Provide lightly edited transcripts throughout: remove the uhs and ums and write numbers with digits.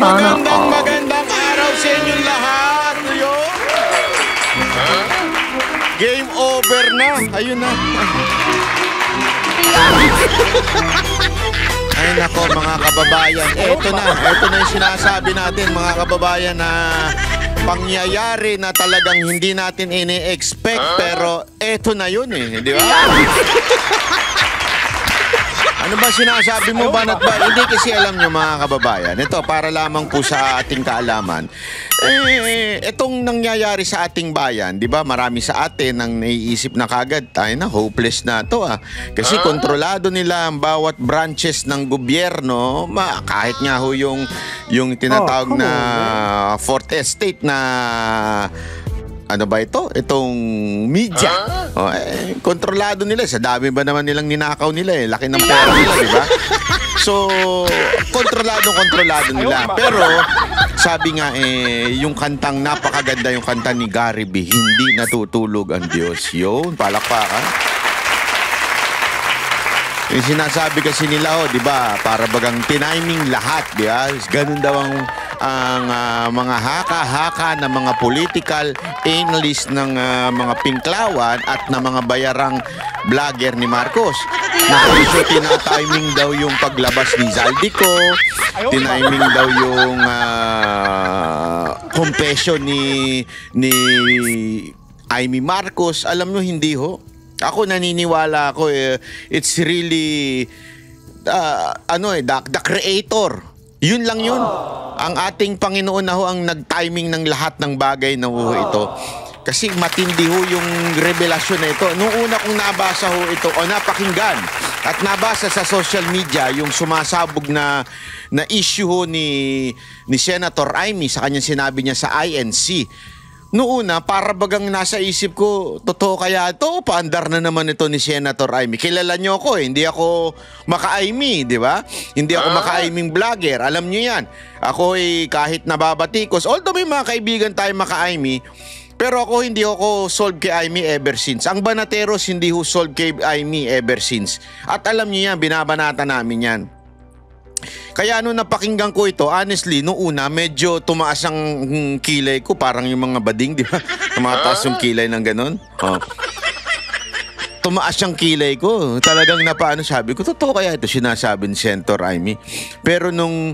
Sana Magandang araw sa inyong lahat. Game over na. Ayun na. Ay nako mga kababayan. Ito na yung sinasabi natin mga kababayan na pangyayari na talagang hindi natin ini-expect pero eto na yun eh. Di ba? Ano ba sinasabi mo, Banat ba? Hindi kasi alam nyo mga kababayan. Ito, para lamang po sa ating kaalaman. Itong nangyayari sa ating bayan, di ba? Marami sa atin ang naiisip na kagad, tayo na, hopeless na to ah. Kasi kontrolado nila ang bawat branches ng gobyerno, kahit nga ho yung tinatawag na Fourth Estate na... Ano ba ito? Itong media. Kontrolado nila. Sa dami ba naman nilang ninakaw nila eh. Laki ng pera nila, di ba? So, kontrolado nila. Pero, sabi nga yung kantang napakaganda, yung kanta ni Gary B, hindi natutulog ang Diyos. Yun, palakpakan. Yung sinasabi kasi nila, di ba, para bagang tiniming lahat, di ba? Ganun daw ang mga haka-haka na mga political analyst ng mga pinklawan at na mga bayarang vlogger ni Marcos. Nakaiso, tina-timing daw yung paglabas ni Zaldico, tiniming daw yung confession ni Amy Marcos. Alam nyo, hindi ho. Ako naniniwala ako it's really the creator. Yun lang yun. Ang ating Panginoon na ho ang nag-timing ng lahat ng bagay na ho ito. Kasi matindi ho yung revelasyon na ito. Nung una kong nabasa ho ito o napakinggan at nabasa sa social media yung sumasabog na issue ho ni Senator Amy sa kanyang sinabi niya sa INC. Noong una, para bagang nasa isip ko, totoo kaya ito? Paandar na naman ito ni Senator Amy. Kilala niyo ako eh. Hindi ako maka-Amy, di ba? Hindi ako maka-Aming vlogger. Alam niyo yan. Ako kahit nababatikos, although may mga kaibigan tayo maka-Amy, pero ako hindi ako solve kay Amy ever since. Ang Banateros hindi ho solve kay Amy ever since. At alam niyo yan, binabanata namin yan. Kaya nung napakinggan ko ito, honestly, noong una, medyo tumaas ang kilay ko. Parang yung mga bading, di ba? Tumataas yung kilay ng ganun. Tumaas yung kilay ko. Talagang napaano, sabi ko, totoo kaya ito sinasabi ni Senator Amy. Pero nung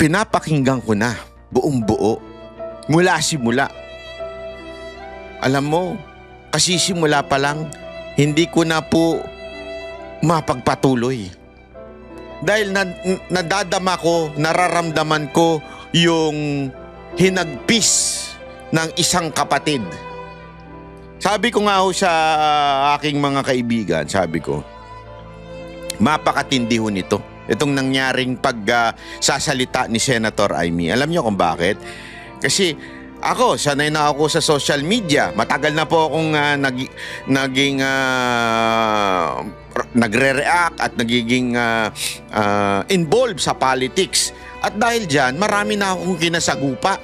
pinapakinggan ko na, buong buo, mula simula, alam mo, kasi simula pa lang, hindi ko na po mapagpatuloy. Dahil nadadama ko, nararamdaman ko yung hinagpis ng isang kapatid. Sabi ko nga ho sa aking mga kaibigan, sabi ko, mapakatindi ho nito. Itong nangyaring pagsasalita ni Senator Amy. Alam niyo kung bakit? Kasi ako, sanay na ako sa social media. Matagal na po akong nagre-react at nagiging involved sa politics. At dahil dyan, marami na akong kinasagupa.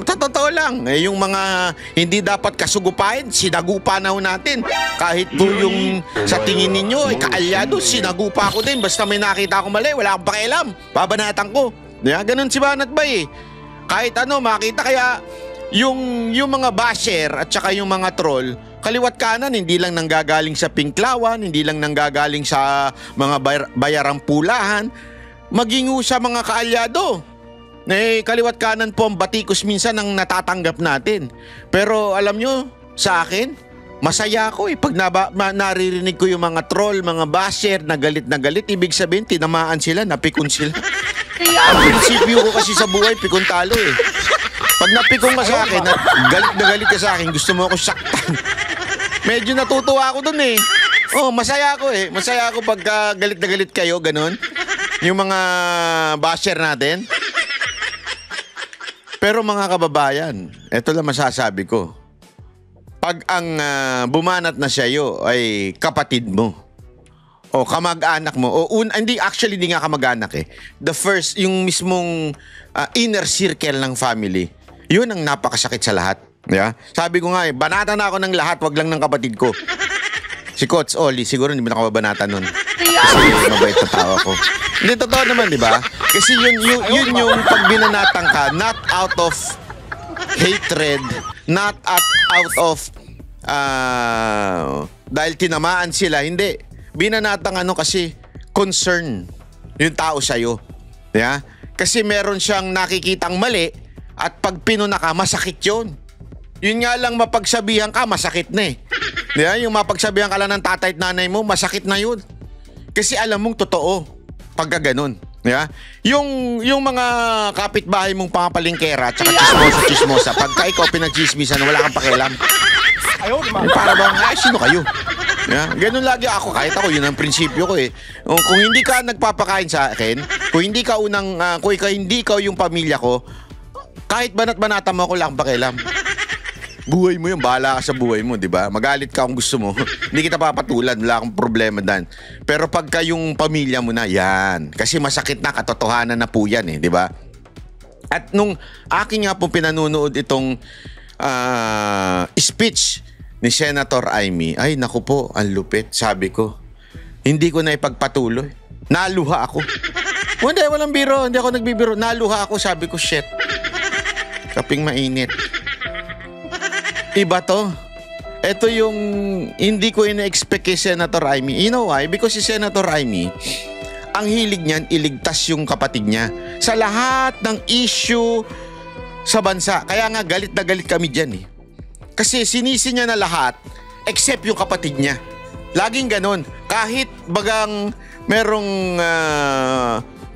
Totoo lang, yung mga hindi dapat kasugupain, sinagupa na ho natin. Kahit po yung sa tingin ninyo, kaalyado, sinagupa ko din. Basta may nakita ako mali, wala akong pakialam. Babanatan ko. Ganun si Banat Bay eh. Kahit ano, makita kaya yung mga basher at saka yung mga troll, kaliwat kanan, hindi lang nanggagaling sa pinklawan, hindi lang nanggagaling sa mga bayarang pulahan, maging sa mga kaalyado. Kaliwat kanan po ang batikos minsan ang natatanggap natin. Pero alam nyo, sa akin, masaya ako pag naririnig ko yung mga troll, mga basher na galit, ibig sabihin, tinamaan sila, napikon sila. Ang prinsipyo ko kasi sa buhay, pikon talo eh. Pag napikon ka sa akin at galit na galit ka sa akin, gusto mo ako saktan. Medyo natutuwa ako dun eh. Masaya ako eh. Masaya ako pag galit na galit kayo, ganun. Yung mga basher natin. Pero mga kababayan, ito lang masasabi ko. Pag ang bumanat na sa'yo ay kapatid mo, o kamag-anak mo, hindi nga kamag-anak eh. The first, yung mismong inner circle ng family, yun ang napakasakit sa lahat. Yeah? Sabi ko nga banata na ako ng lahat, wag lang ng kapatid ko. Si Coach Oli, siguro hindi mo nakababanata nun. Kasi mabait na tao ako. Hindi, totoo naman, di ba? Kasi yun yung pag binanatang ka, not out of hatred, not out of dahil tinamaan sila, hindi. Binanatang kasi concern yung tao sa'yo. Yeah? Kasi meron siyang nakikitang mali at pag pinuna ka, masakit yun. Yun nga lang mapagsabihan ka, masakit na eh. Yeah? Yung mapagsabihan ka lang ng tatay at nanay mo, masakit na yun. Kasi alam mong totoo pagka ganun. Yeah? Yung mga kapitbahay mong pangapalingkera at saka chismosa, pagka ikaw pinagchismisan, wala kang pakialam. Para bang, sino kayo? Yeah? Ganun lagi ako, kahit ako, yun ang prinsipyo ko eh. Kung hindi ka nagpapakain sa akin, kung hindi ka hindi ka yung pamilya ko, kahit banat-banata mo ako lang pakialam. Buhay mo yun, bahala ka sa buhay mo, di ba? Magalit ka kung gusto mo. Hindi kita papatulan, wala akong problema dan. Pero pagka yung pamilya mo na, yan. Kasi masakit na, katotohanan na po yan eh, di ba? At nung aking nga po pinanunood itong speech ni Senator Amy, ay naku po, ang lupit, sabi ko. Hindi ko na ipagpatuloy. Naluha ako. Hindi, walang biro, hindi ako nagbibiro. Naluha ako, sabi ko, shit. Kaping mainit. Iba to. Ito yung hindi ko ina-expect kay Senator Amy. You know why? Because si Senator Amy, ang hilig niyan, iligtas yung kapatid niya sa lahat ng issue sa bansa. Kaya nga galit na galit kami dyan eh. Kasi sinisi niya na lahat except yung kapatid niya. Laging ganon. Kahit bagang merong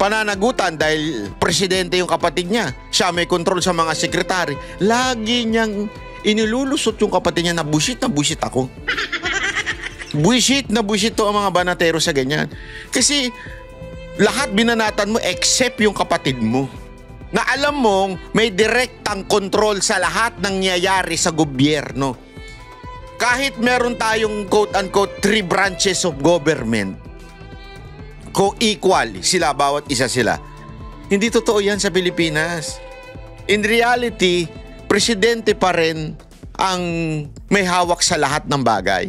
pananagutan dahil presidente yung kapatid niya, siya may control sa mga sekretary, lagi niyang inilulusot yung kapatid niya na bullshit ako. Bullshit to ang mga banatero sa ganyan. Kasi lahat binanatan mo except yung kapatid mo. Na alam mong may direktang control sa lahat ng nangyayari sa gobyerno. Kahit meron tayong quote-unquote 3 branches of government, co-equal sila, bawat isa sila. Hindi totoo yan sa Pilipinas. In reality, presidente pa rin ang may hawak sa lahat ng bagay.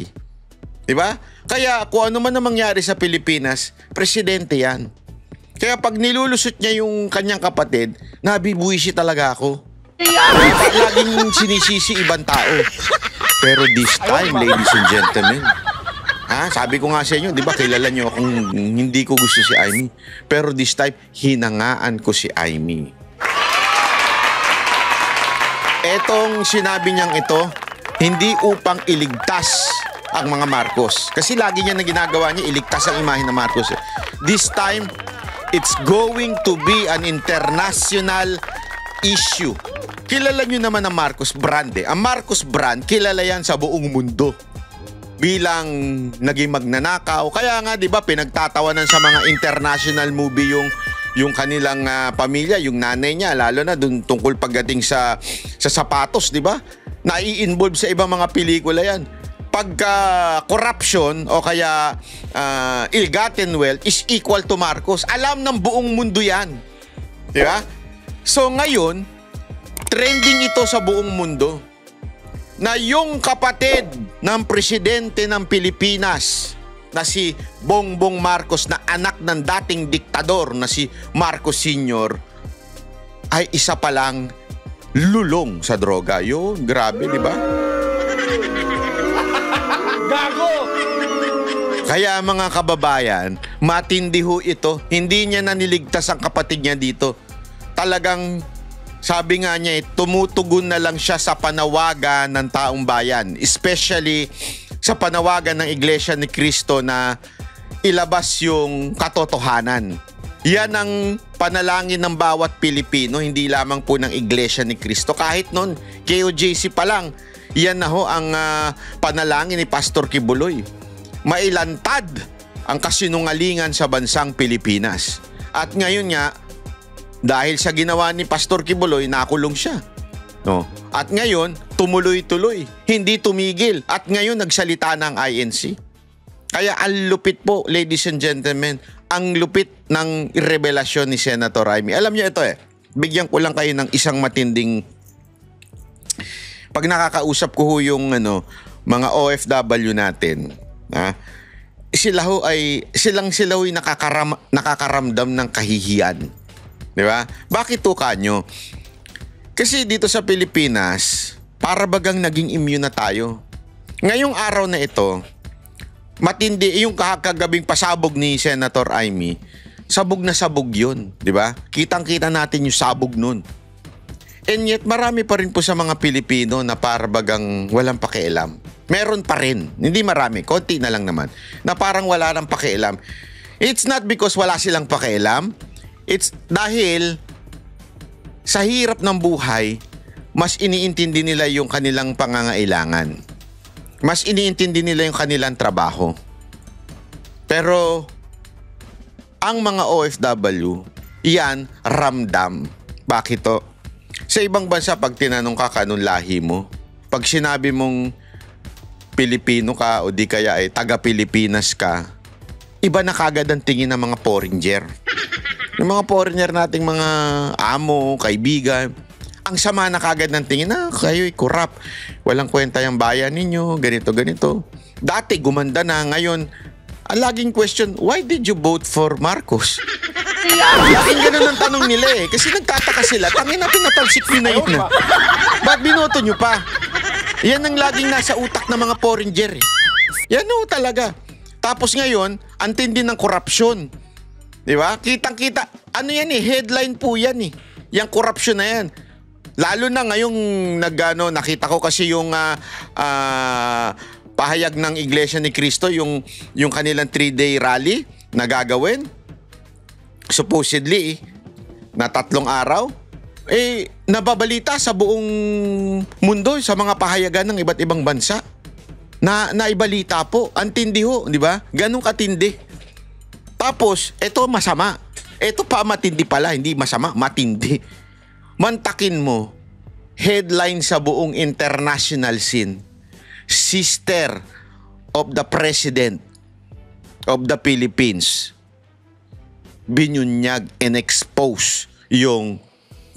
Diba? Kaya kung ano man ang mangyari sa Pilipinas, presidente yan. Kaya pag nilulusot niya yung kanyang kapatid, nabibuisi talaga ako. Laging sinisisi ibang tao. Pero this time, ladies and gentlemen, sabi ko nga sa inyo, di ba kilala nyo kung hindi ko gusto si Amy. Pero this time, hinangaan ko si Amy. Etong sinabi niyang ito, hindi upang iligtas ang mga Marcos. Kasi lagi niya na ginagawa niya, iligtas ang imahe ng Marcos. This time, it's going to be an international issue. Kilala niyo naman ang Marcos brand eh. Ang Marcos brand, kilala yan sa buong mundo. Bilang naging magnanakaw. Kaya nga, di ba, pinagtatawanan sa mga international movie yung kanilang pamilya, yung nanay niya, lalo na dun tungkol pagdating sa sapatos, di ba? Nai-involve sa ibang mga pelikula yan. Pagka corruption o kaya ill-gotten wealth is equal to Marcos. Alam ng buong mundo yan. Di ba? So ngayon, trending ito sa buong mundo na yung kapatid ng presidente ng Pilipinas na si Bongbong Marcos na anak ng dating diktador na si Marcos Sr. ay isa palang lulong sa droga. Yun, grabe, di ba? Gago! Kaya mga kababayan, matindi ho ito. Hindi niya naniligtas ang kapatid niya dito. Talagang, sabi nga niya, tumutugon na lang siya sa panawagan ng taong bayan. Especially sa panawagan ng Iglesia ni Cristo na ilabas yung katotohanan. Yan ang panalangin ng bawat Pilipino, hindi lamang po ng Iglesia ni Cristo. Kahit noon, KOJC pa lang, yan na ho ang panalangin ni Pastor Kibuloy. Mailantad ang kasinungalingan sa bansang Pilipinas. At ngayon nga, dahil sa ginawa ni Pastor Kibuloy, nakulong siya. No? At ngayon, tumuloy-tuloy. Hindi tumigil. At ngayon, nagsalita ng INC. Kaya ang lupit po, ladies and gentlemen, ang lupit ng revelasyon ni Senator Amy. Alam niyo ito bigyan ko lang kayo ng isang matinding... Pag nakakausap ko yung mga OFW natin, sila ho ay nakakaramdam ng kahihiyan. Di ba? Bakit tuka nyo? Kasi dito sa Pilipinas, para bagang naging immune na tayo. Ngayong araw na ito, matindi yung kagabing pasabog ni Senator Amy, sabog na sabog yun, di ba? Kitang-kita natin yung sabog nun. And yet, marami pa rin po sa mga Pilipino na para bagang walang pakialam. Meron pa rin. Hindi marami, konti na lang naman. Na parang wala nang pakialam. It's not because wala silang pakialam. It's dahil sa hirap ng buhay, mas iniintindi nila yung kanilang pangangailangan. Mas iniintindi nila yung kanilang trabaho. Pero ang mga OFW, iyan ramdam. Bakit to? Sa ibang bansa, pag tinanong ka kanong lahi mo, pag sinabi mong Pilipino ka o di kaya ay taga-Pilipinas ka, iba na kagad ang tingin ng mga foreigner. Yung mga foreigner nating mga amo, kaibigan, ang sama na kagad ng tingin, kayo'y kurap. Walang kwenta yung bayan ninyo, ganito. Dati gumanda na, ngayon, ang laging question, why did you vote for Marcos? Laging ganun ang tanong nila eh. Kasi nagtataka sila, tangin na pinatalsik nyo na yun. Ba't binoto nyo pa? Yan ang laging nasa utak ng mga foreigner eh. Yan o talaga. Tapos ngayon, ang tindi ng korupsyon. Di ba? Kitang-kita. Ano yan eh? Headline po yan eh. Yang korupsyon na yan. Lalo na ngayong nakita ko kasi yung pahayag ng Iglesia ni Cristo, yung kanilang 3-day rally na gagawin. Supposedly, na 3 araw. Nababalita sa buong mundo sa mga pahayagan ng iba't ibang bansa. Naibalita po. Antindi ho, di ba? Ganun katindi. Tapos, eto masama. Eto pa matindi pala, hindi masama, matindi. Mantakin mo, headline sa buong international scene, sister of the President of the Philippines, binunyag and expose yung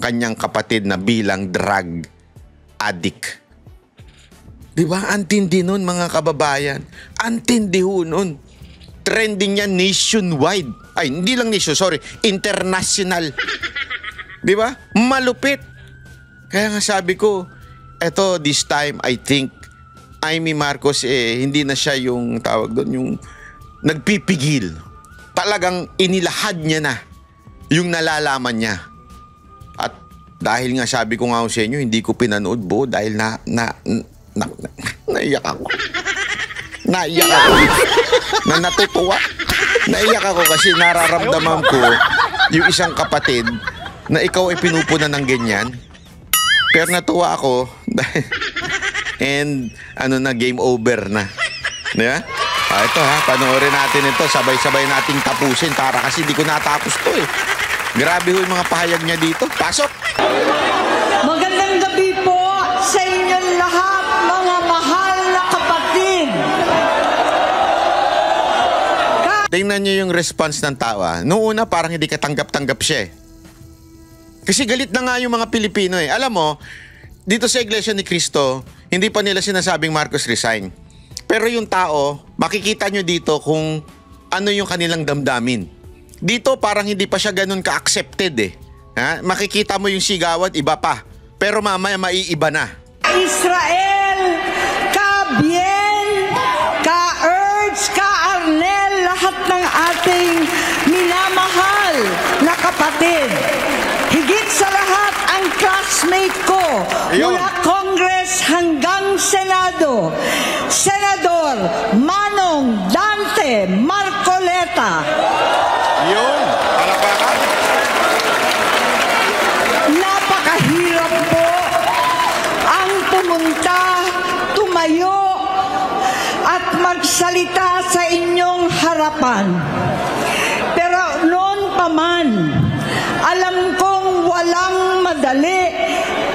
kanyang kapatid na bilang drug addict. Diba? Antindi nun mga kababayan. Antindi ho nun. Trending yan nationwide. Ay, hindi lang international. Di ba? Malupit. Kaya nga sabi ko, this time, I think, Amy Marcos, hindi na siya yung tawag doon, yung nagpipigil. Talagang inilahad niya na yung nalalaman niya. At dahil nga sabi ko nga sa inyo, hindi ko pinanood buo dahil naiyak ako. Naiyak ako. Natutuwa. Naiyak ako kasi nararamdaman ko yung isang kapatid na ikaw ay pinupunan ng ganyan. Pero natuwa ako and game over na. Diba? Ito panoorin natin ito. Sabay-sabay nating tapusin para kasi di ko natapos to eh. Grabe ho yung mga pahayag niya dito. Pasok! Magandang gabi po sa inyong lahat, mga mahal na kapatid. Tingnan niyo yung response ng tao. Noong una parang hindi katanggap-tanggap siya eh. Kasi galit na nga yung mga Pilipino eh. Alam mo, dito sa Iglesia ni Cristo, hindi pa nila sinasabing Marcos resign. Pero yung tao, makikita nyo dito kung ano yung kanilang damdamin. Dito parang hindi pa siya ganun ka-accepted eh. Makikita mo yung sigawan, iba pa. Pero mamaya maiiba na. Israel, ka-Bien, ka-Erds, ka-Arnel, lahat ng ating minamahal na kapatid. Higit sa lahat ang classmate ko mula Congress hanggang Senado, Senador Manong Dante Marcoleta. Yun, palakpakan. Napakahirap po ang pumunta, tumayo at magsalita sa inyong harapan. Pero noon pa man, alam kong walang madali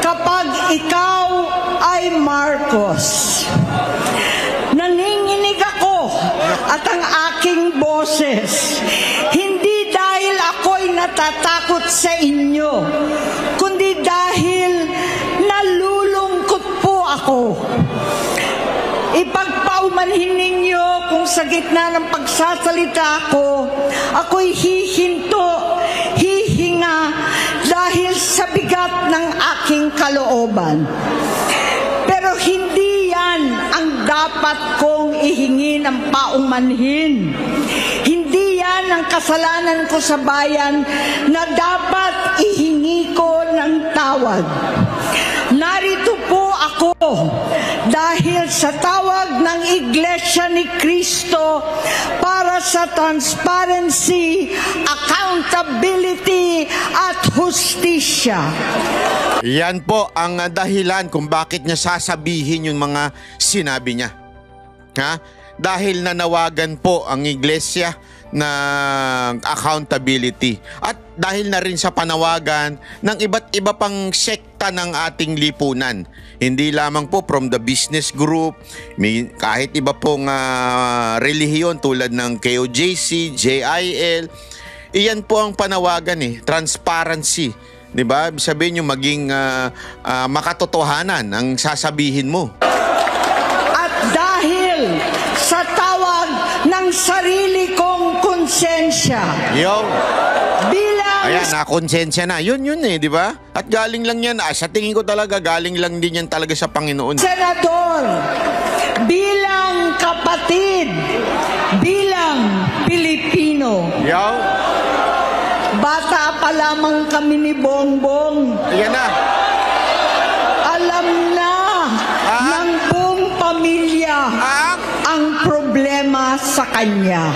kapag ikaw ay Marcos. Nanginginig ako at ang aking boses, hindi dahil ako'y natatakot sa inyo, kundi dahil nalulungkot po ako. Ipagpaumanhin ninyo kung sa gitna ng pagsasalita ko, ako'y hihinto, hihinga, sukat ng aking kalooban. Pero hindi yan ang dapat kong ihingi ng paumanhin. Hindi yan ang kasalanan ko sa bayan na dapat ihingi ko ng tawad. Narito po ako dahil sa tawag ng Iglesia ni Cristo para sa transparency, accountability at hustisya. Yan po ang dahilan kung bakit niya sasabihin yung mga sinabi niya. Ha? Dahil nanawagan po ang iglesia ng accountability. At dahil na rin sa panawagan ng iba't iba pang sekta ng ating lipunan. Hindi lamang po from the business group, may kahit iba pong relihiyon tulad ng KOJC, JIL. Iyan po ang panawagan transparency. 'Di ba? Sabihin nyo maging makatotohanan ang sasabihin mo. At dahil sa tawag ng sarili kong konsensya. Bilang ayan, nakonsensya na. Yun di ba? At galing lang yan. Sa tingin ko talaga, galing lang din yan talaga sa Panginoon. senador, bilang kapatid, bilang Pilipino. Bata pa lamang kami ni Bongbong. Ayan na. Alam na ng buong pamilya ang problema sa kanya.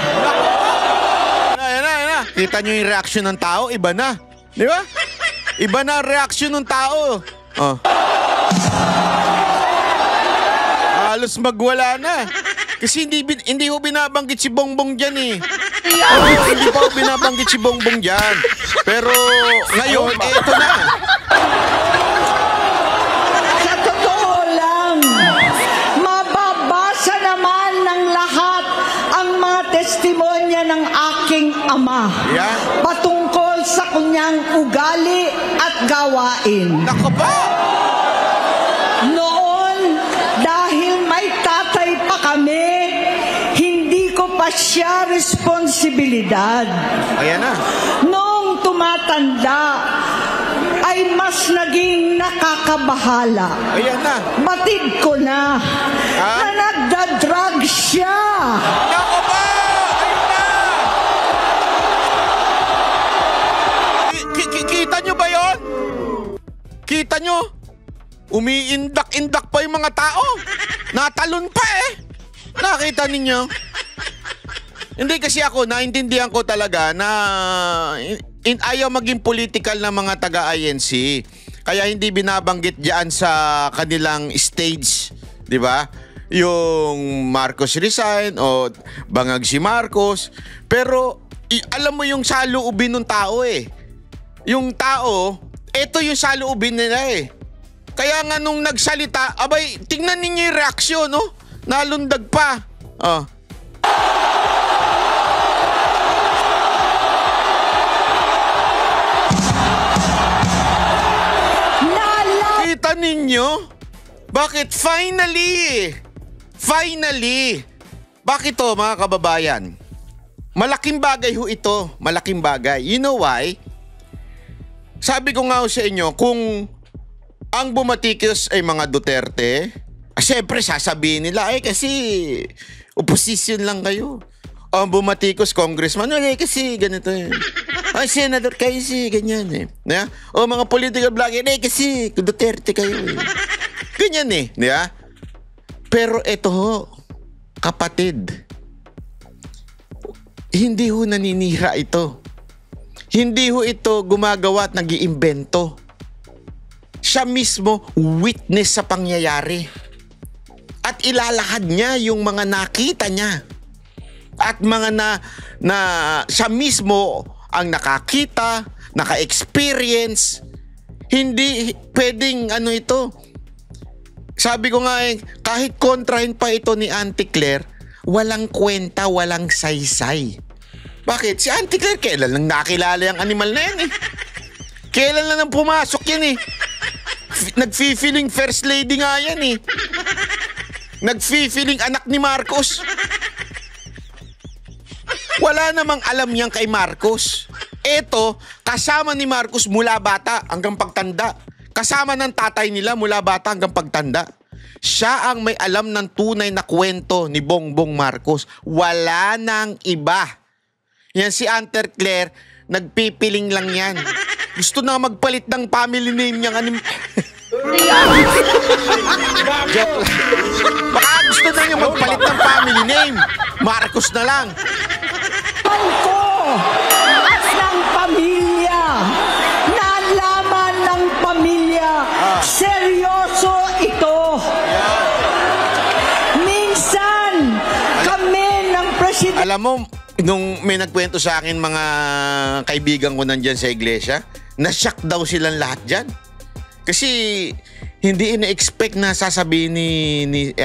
Ayan na. Kita nyo yung reaksyon ng tao, iba na. Di ba? Iba na ang reaksyon ng tao. Halos magwala na. Kasi hindi ho binabanggit si Bongbong dyan hindi pa ho binabanggit si Bongbong dyan. Pero ngayon, eto na. Sa totoo lang, mababasa naman ng lahat ang mga testimonya ng aking ama patungkol sa kanyang ugali at gawain. Nako ba? Noon, dahil may tatay pa kami, hindi ko pa siya responsibilidad. Ayan na. Noong tumatanda, ay mas naging nakakabahala. Ayan na. Batid ko na nagda-drug siya. Nako ba? Ayun na. Kita nyo ba yun? Kita nyo? Umiindak-indak pa yung mga tao. Natalon pa Nakita ninyo? Hindi kasi ako, naintindihan ko talaga na ayaw maging political na mga taga-INC. Kaya hindi binabanggit diyan sa kanilang stage, di ba? Yung Marcos resign o bangag si Marcos. Pero alam mo yung saloobin ng tao Yung tao, eto yung saloobin nila Kaya nga nung nagsalita, abay, tingnan ninyo yung reaksyon, Nalundag pa. Kita ninyo? Bakit? Finally! Bakit to, mga kababayan? Malaking bagay ho ito. Malaking bagay. You know why? Sabi ko nga ho sa inyo, kung ang bumatikos ay mga Duterte, siyempre sasabihin nila, kasi opposition lang kayo. Ang bumatikos, congressman, kasi ganito Ay, senador kayo ganyan O mga political blogger, kasi Duterte kayo Ganyan Pero eto ho, kapatid, hindi ho naninira ito. Hindi ho ito gumagawa at nag-iimbento. Siya mismo witness sa pangyayari. At ilalahad niya yung mga nakita niya. At mga na siya mismo ang nakakita, naka-experience. Hindi pwedeng ito. Sabi ko nga kahit kontrahin pa ito ni Auntie Claire, walang kwenta, walang saysay. Bakit? Si Auntie Claire, kailan lang nakilala yung animal na yan Kailan lang nang pumasok yan Nag-feeling first lady nga yan Nag-feeling anak ni Marcos. Wala namang alam yan kay Marcos. Ito, kasama ni Marcos mula bata hanggang pagtanda. Kasama ng tatay nila mula bata hanggang pagtanda. Siya ang may alam ng tunay na kwento ni Bongbong Marcos. Wala nang iba. Yan si Auntie Claire, nagpipiling lang yan. Gusto na magpalit ng family name niyang Joke lang. Baka gusto na niya magpalit ng family name. Marcos na lang. ko at ng pamilya. Nalaman ng pamilya. Seryoso ito. Minsan, kami ng presidente. Alam mo, nung may nagkwento sa akin mga kaibigan ko nandyan sa iglesia, na-shock daw silang lahat dyan. Kasi hindi ina-expect na sasabihin ni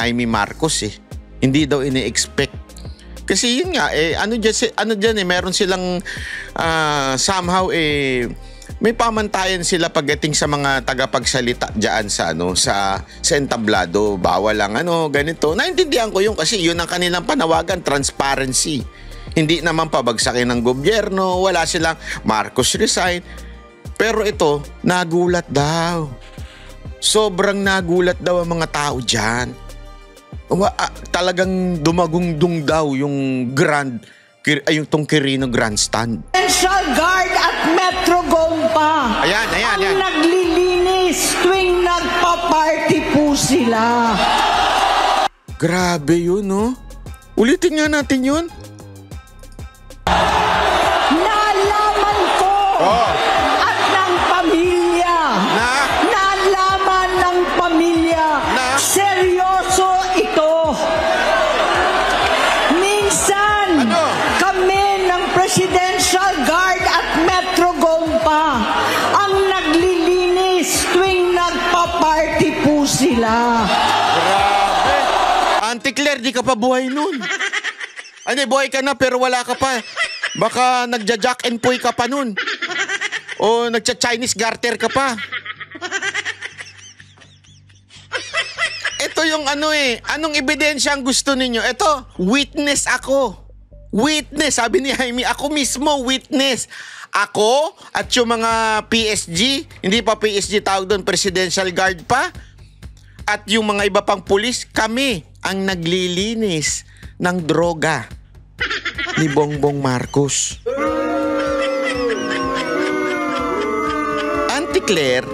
Amy Marcos eh. Hindi daw ina-expect. Kasi yun nga meron silang somehow may pamantayan sila pagdating sa mga tagapagsalita diyan sa entablado. Bawal lang ganito. Naintindihan ko yun kasi yun ang kanilang panawagan, transparency. Hindi naman pabagsakin ng gobyerno, wala silang Marcos resign. Pero ito, nagulat daw. Sobrang nagulat daw ang mga tao dyan. Talagang dumagungdong daw yung yung Quirino Grandstand. National Guard at Metro Gompa. Ayan. Ang naglilinis tuwing nagpa-party po sila. Grabe yun, no? Ulitin nga natin yun. Nalaman ko at ng pamilya. Nalaman ng pamilya. Seryoso ito. Minsan, kami ng Presidential Guard at Metro Gompa ang naglilinis tuwing nagpa-party po sila. Grabe. Auntie Claire, di ka pa buhay nun. Buhay ka na pero wala ka pa. Baka nagja-jack and poy ka pa nun. O nagcha-Chinese garter ka pa. Ito yung anong ebidensya ang gusto ninyo? Ito, witness ako. Witness, sabi ni Jaime, ako mismo witness. Ako at yung mga PSG, hindi pa PSG tawag doon, Presidential Guard pa. At yung mga iba pang pulis, kami ang naglilinis ng droga ni Bongbong Marcos. Auntie Claire,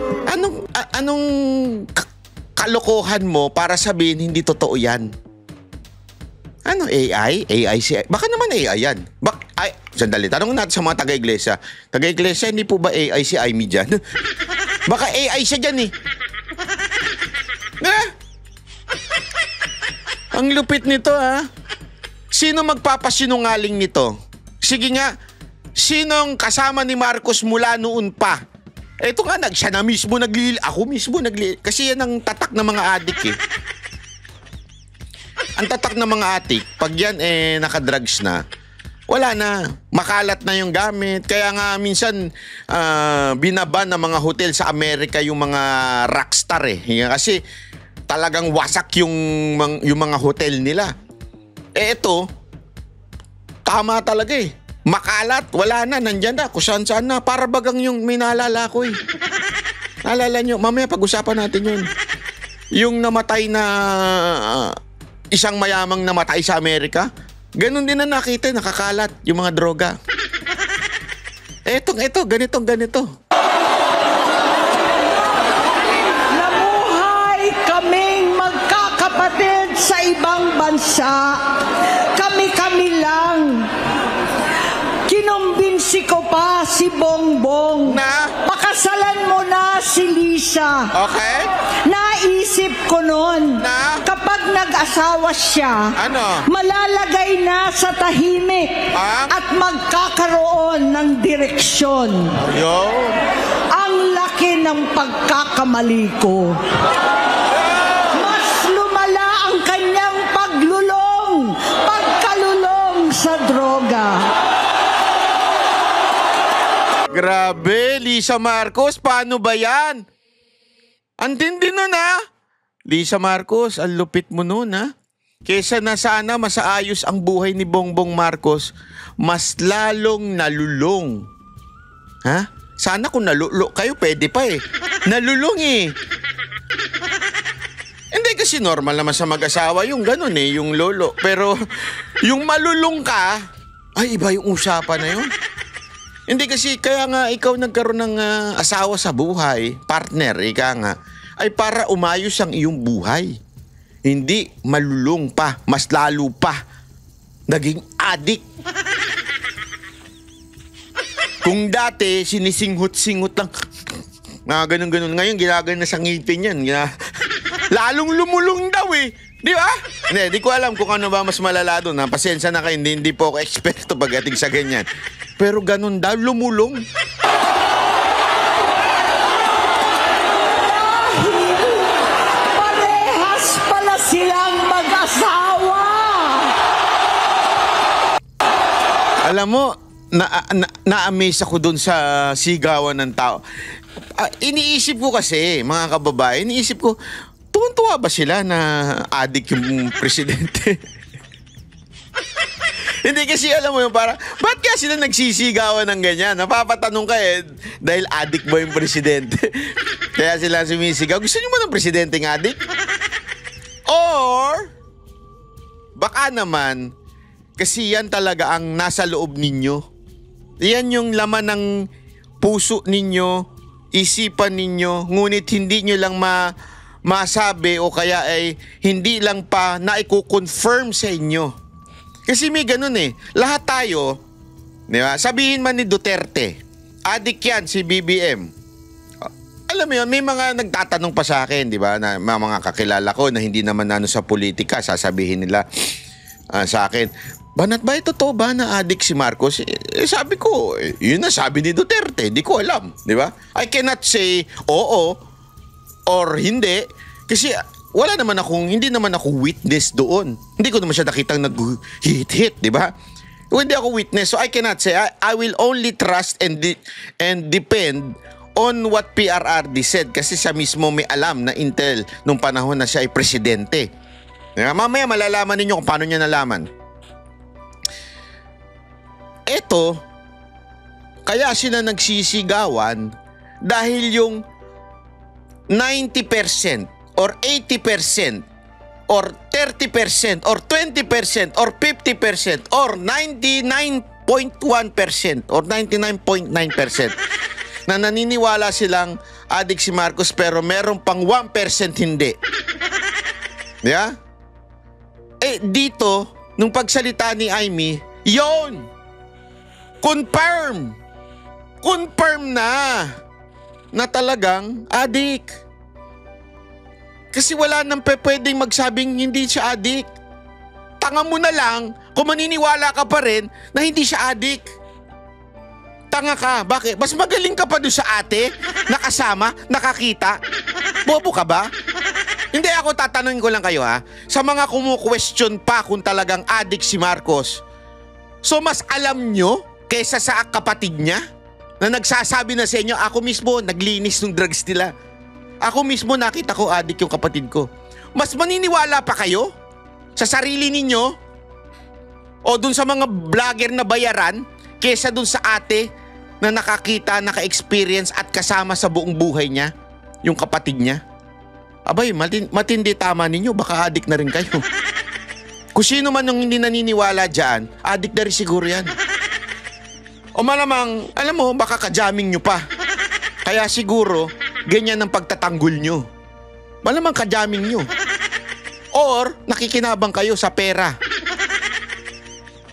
anong kalokohan mo para sabihin hindi totoo yan? AI? Baka naman AI yan. Sandali, tanong natin sa mga taga-iglesia. Taga-iglesia, hindi po ba AI si Amy dyan? Baka AI siya dyan eh. Ang lupit nito Sino magpapasinungaling nito? Sige nga, sinong kasama ni Marcos mula noon pa? Ito nga, siya na mismo ako mismo kasi yan ang tatak ng mga adik eh. Ang tatak ng mga adik, pag yan nakadrugs na, wala na. Makalat na yung gamit. Kaya nga minsan binaban ng mga hotel sa Amerika yung mga rockstar eh. Kasi talagang wasak yung mga hotel nila. Ito, tama talaga eh. Makalat, wala na, nandyan na, kung saan na. Para bagang yung may naalala ko eh. Naalala nyo, mamaya pag-usapan natin yun. Yung namatay na, isang mayamang namatay sa Amerika, ganun din na nakita, nakakalat yung mga droga. Ito, ganito. Nabuhay kaming magkakapatid sa ibang bansa. Kami lang. Kinumbinsi ko pa si Bongbong Na? pakasalan mo na si Lisa. Okay? Naisip ko noon, kapag nag-asawa siya, malalagay na sa tahimik at magkakaroon ng direksyon. Ang laki ng pagkakamali ko. Mas lumala ang kanyang pagkalulong sa droga. Grabe, Lisa Marcos, paano ba yan? Ang tindi nun Lisa Marcos, ang lupit mo nun Kesa na sana masaayos ang buhay ni Bongbong Marcos, mas lalong nalulong. Ha? Sana kung nalulo kayo, pwede pa eh. Nalulong eh. Hindi kasi normal naman sa mag-asawa yung ganun eh, yung lolo. Pero yung malulong ka, ay iba yung usapan na yun. Hindi kasi kaya nga ikaw nagkaroon ng asawa sa buhay, partner, ika nga, ay para umayos ang iyong buhay. Hindi malulong pa, mas lalo pa. Naging adik. Kung dati, sinisinghot-singhot lang. Ganun-ganun. Ngayon, ginagano na sa ngipin yan. Lalong lumulong daw eh. Di ba? Hindi, di ko alam kung ano ba mas malala doon. Pasensya na kayo, hindi po ako eksperto pagdating sa ganyan. Pero ganun daw, lumulong. Parehas pala silang mag-asawa. Alam mo, na-amaze ako doon sa sigawan ng tao. Iniisip ko kasi, mga kababae, iniisip ko, tuwan-tuwa ba sila na adik yung presidente? Hindi kasi alam mo yung para, ba't kaya sila nagsisigawan ng ganyan? Napapatanong ka eh, dahil adik ba yung presidente? Kaya sila sumisigaw. Gusto nyo ba ng presidenteng adik? Or, baka naman, kasi yan talaga ang nasa loob ninyo. Yan yung laman ng puso ninyo, isipan ninyo, ngunit hindi nyo lang masabi o kaya ay hindi lang pa na i-confirm sa inyo. Kasi may ganun eh. Lahat tayo, di ba? Sabihin man ni Duterte, adik yan si BBM. Alam mo yun, may mga nagtatanong pa sa akin, di ba? Na mga kakilala ko na hindi naman sa politika, sasabihin nila sa akin, Banat ba ito totoo ba na adik si Marcos? Sabi ko, yun na sabi ni Duterte, di ko alam, di ba? I cannot say oo or hindi kasi hindi naman ako witness doon. Hindi ko naman siya nakitang nag-hit-hit, di ba? Hindi ako witness, so I cannot say. I will only trust and depend on what PRRD said kasi siya mismo may alam na intel nung panahon na siya ay presidente. Mamaya malalaman ninyo kung paano niya nalaman. Eto, kaya sila nagsisigawan dahil yung 90% or 80% or 30% or 20% or 50% or 99.1% or 99.9% na naniniwala silang adik si Marcos pero meron pang 1% hindi. Yeah? Dito, nung pagsalita ni Amy, yon! Confirm na talagang adik. Kasi wala nang pwedeng magsabing hindi siya adik. Tanga mo na lang kung maniniwala ka pa rin na hindi siya adik. Tanga ka. Bakit? Mas magaling ka pa doon sa ate, nakasama, nakakita. Bobo ka ba? Hindi, ako tatanungin ko lang kayo ha. Sa mga kumu-question pa kung talagang adik si Marcos, so mas alam nyo kesa sa kapatid niya na nagsasabi na sa inyo, ako mismo naglinis ng drugs nila. Ako mismo nakita ko adik yung kapatid ko. Mas maniniwala pa kayo sa sarili ninyo o dun sa mga vlogger na bayaran kesa dun sa ate na nakakita, naka-experience at kasama sa buong buhay niya, yung kapatid niya. Abay, matindi tama ninyo, baka adik na rin kayo. Kung sino man yung hindi naniniwala dyan, adik na rin siguro yan. O malamang, alam mo, baka ka-jamming nyo pa. Kaya siguro, ganyan ang pagtatanggol nyo. Malamang ka-jamming nyo. Or, nakikinabang kayo sa pera.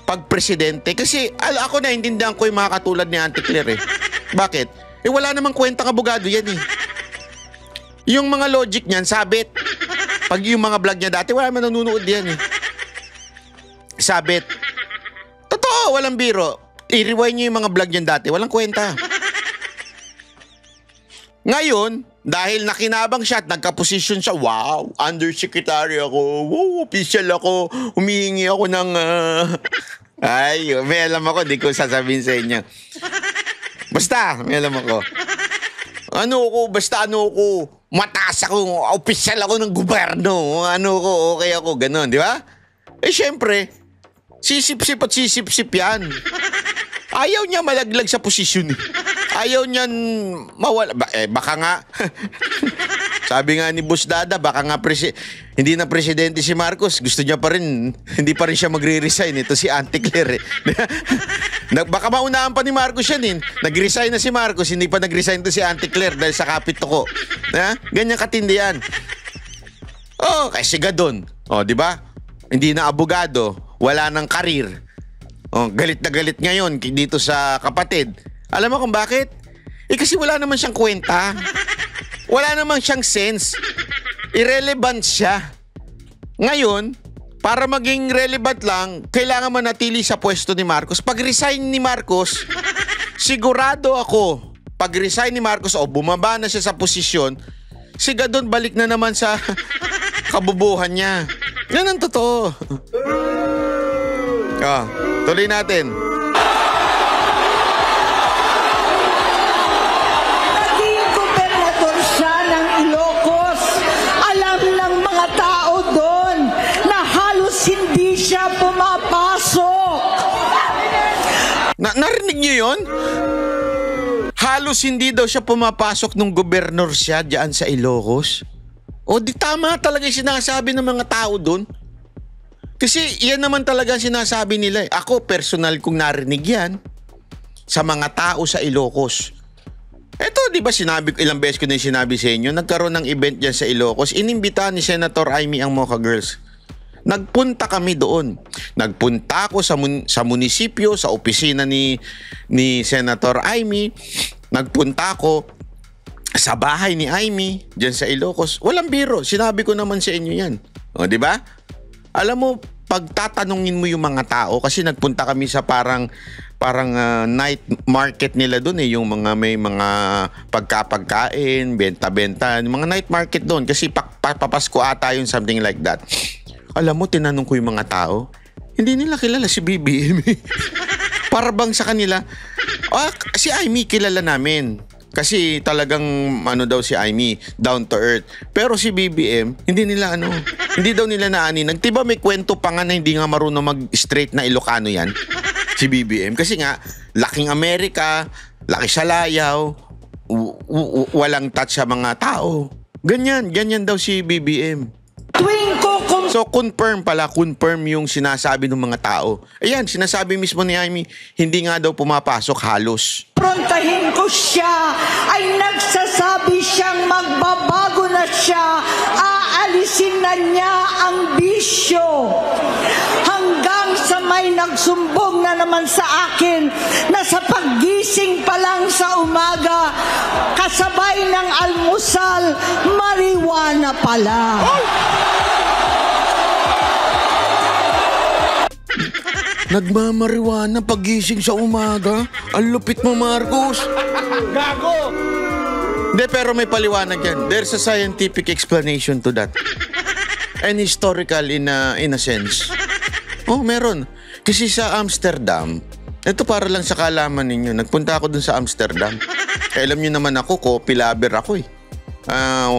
Pag presidente. Kasi, ako naintindihan ko yung mga katulad ni Auntie Claire eh. Bakit? Wala namang kwentang abogado yan eh. Yung mga logic niyan, sabit. Pag yung mga vlog niya dati, wala man nanonood yan eh. Sabit. Totoo, walang biro. I-rewind nyo yung mga vlog niyan dati. Walang kwenta. Ngayon, dahil nakinabang siya at nagka-position siya, wow, undersecretary ako, wow, official ako, humihingi ako ng, ay, may alam ako, di ko sasabihin sa inyo. Basta, may alam ako. Basta mataas ako, official ako ng gobyerno, okay ako, ganun, di ba? Syempre, sisip-sip at sisip-sip yan. Ayaw niya malaglag sa posisyon. Ayaw niyan mawala. Baka nga, sabi nga ni Boss Dada, baka nga hindi na presidente si Marcos. Gusto niya pa rin, hindi pa rin siya magre-resign. Ito si Auntie Claire. Baka maunahan pa ni Marcos yan. Nag-resign na si Marcos, hindi pa nag-resign to si Auntie Claire dahil sa kapit ko. Ganyan katindi yan. Kasi gadon. Di ba? Hindi na abogado, wala nang karir. Galit na galit ngayon dito sa kapatid. Alam mo kung bakit? Kasi wala naman siyang kwenta. Wala naman siyang sense. Irrelevant siya. Ngayon, para maging relevant lang, kailangan manatili sa pwesto ni Marcos. Pag resign ni Marcos, sigurado ako, pag resign ni Marcos o bumaba na siya sa posisyon, sigadon balik na naman sa kabubuhan niya. Yan ang totoo. Tuloy natin. Naging gobernador siya ng Ilocos. Alam ng mga tao doon na halos hindi siya pumapasok. Narinig niyo yun? Halos hindi daw siya pumapasok nung gobernador siya diyan sa Ilocos. Di tama talaga yung sinasabi ng mga tao doon. Kasi yan naman talaga sinasabi nila. Ako, personal kong narinig yan sa mga tao sa Ilocos. Eto, di ba ilang beses ko na sinabi sa inyo, nagkaroon ng event dyan sa Ilocos, inimbita ni Senator Amy ang Mocha Girls. Nagpunta kami doon. Nagpunta ako sa munisipyo, sa opisina ni Senator Amy. Nagpunta ako sa bahay ni Amy dyan sa Ilocos. Walang biro. Sinabi ko naman sa inyo yan. Di ba? Alam mo, pagtatanungin mo yung mga tao, kasi nagpunta kami sa parang night market nila doon yung may mga pagkain, benta-benta, mga night market doon kasi papasko ata yun, something like that. Alam mo, tinanong ko yung mga tao, hindi nila kilala si BBM. Para bang sa kanila, si Amy kilala namin. Kasi talagang daw si Amy, down to earth. Pero si BBM, hindi daw nila naaninag. Diba may kwento pa nga na hindi nga marunong mag-straight na Ilocano yan? Si BBM. Kasi nga, laking Amerika, laki sa layaw, walang touch sa mga tao. Ganyan daw si BBM. So confirm yung sinasabi ng mga tao. Ayan, sinasabi mismo ni Amy, hindi nga daw pumapasok halos. Prontahin ko siya, ay nagsasabi siyang magbabago na siya, aalisin na niya ang bisyo. Hanggang sa may nagsumbong na naman sa akin na sa paggising pa lang sa umaga, kasabay ng almusal, marijuana pala. Nagmamariwana pagising sa umaga? Ang lupit mo, Marcos. Gago! Hindi, pero may paliwanag yan. There's a scientific explanation to that. And historical in a sense. Meron. Kasi sa Amsterdam, ito para lang sa kaalaman ninyo, nagpunta ako dun sa Amsterdam. Alam nyo naman ako, coffee lover ako eh.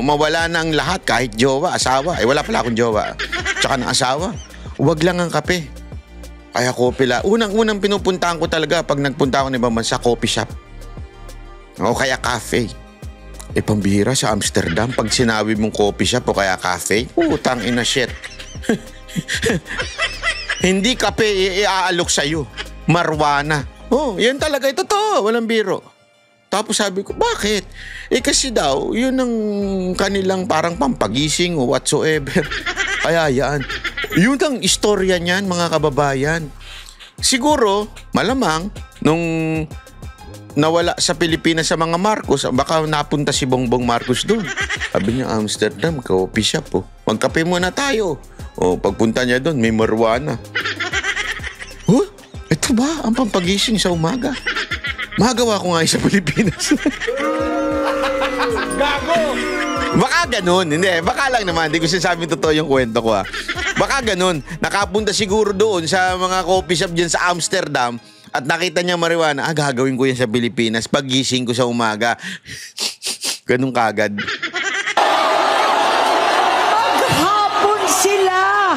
Mawala na ang lahat, kahit jowa, asawa. Wala pala akong jowa. Tsaka ng asawa. Huwag lang ang kape. Kaya coffee lang. Unang pinupuntahan ko talaga pag nagpunta ako ng ibang bansa, coffee shop. O kaya cafe. Pambihira sa Amsterdam. Pag sinabi mong coffee shop o kaya cafe, utang ina shit. Hindi kape iaalok sa'yo. Marijuana. Yan talaga. Ito to. Walang biro. Tapos sabi ko, bakit? Kasi daw, yun ang kanilang parang pampagising o whatsoever. Kaya yan. Yun ang istorya niyan, mga kababayan. Siguro, malamang, nung nawala sa Pilipinas sa mga Marcos, baka napunta si Bongbong Marcos doon. Sabi niya, Amsterdam, coffee shop. Magkape muna tayo. Pagpunta niya doon, may marijuana. Ito ba ang pampagising sa umaga? Magawa ko nga sa Pilipinas. Gago! Baka ganun. Hindi, baka lang naman. Hindi ko sinasabing totoo yung kwento ko Baka ganun. Nakapunta siguro doon sa mga coffee shop dyan sa Amsterdam at nakita niya marijuana. Gagawin ko yan sa Pilipinas. Pagising ko sa umaga. Ganun kagad. Maghapon sila.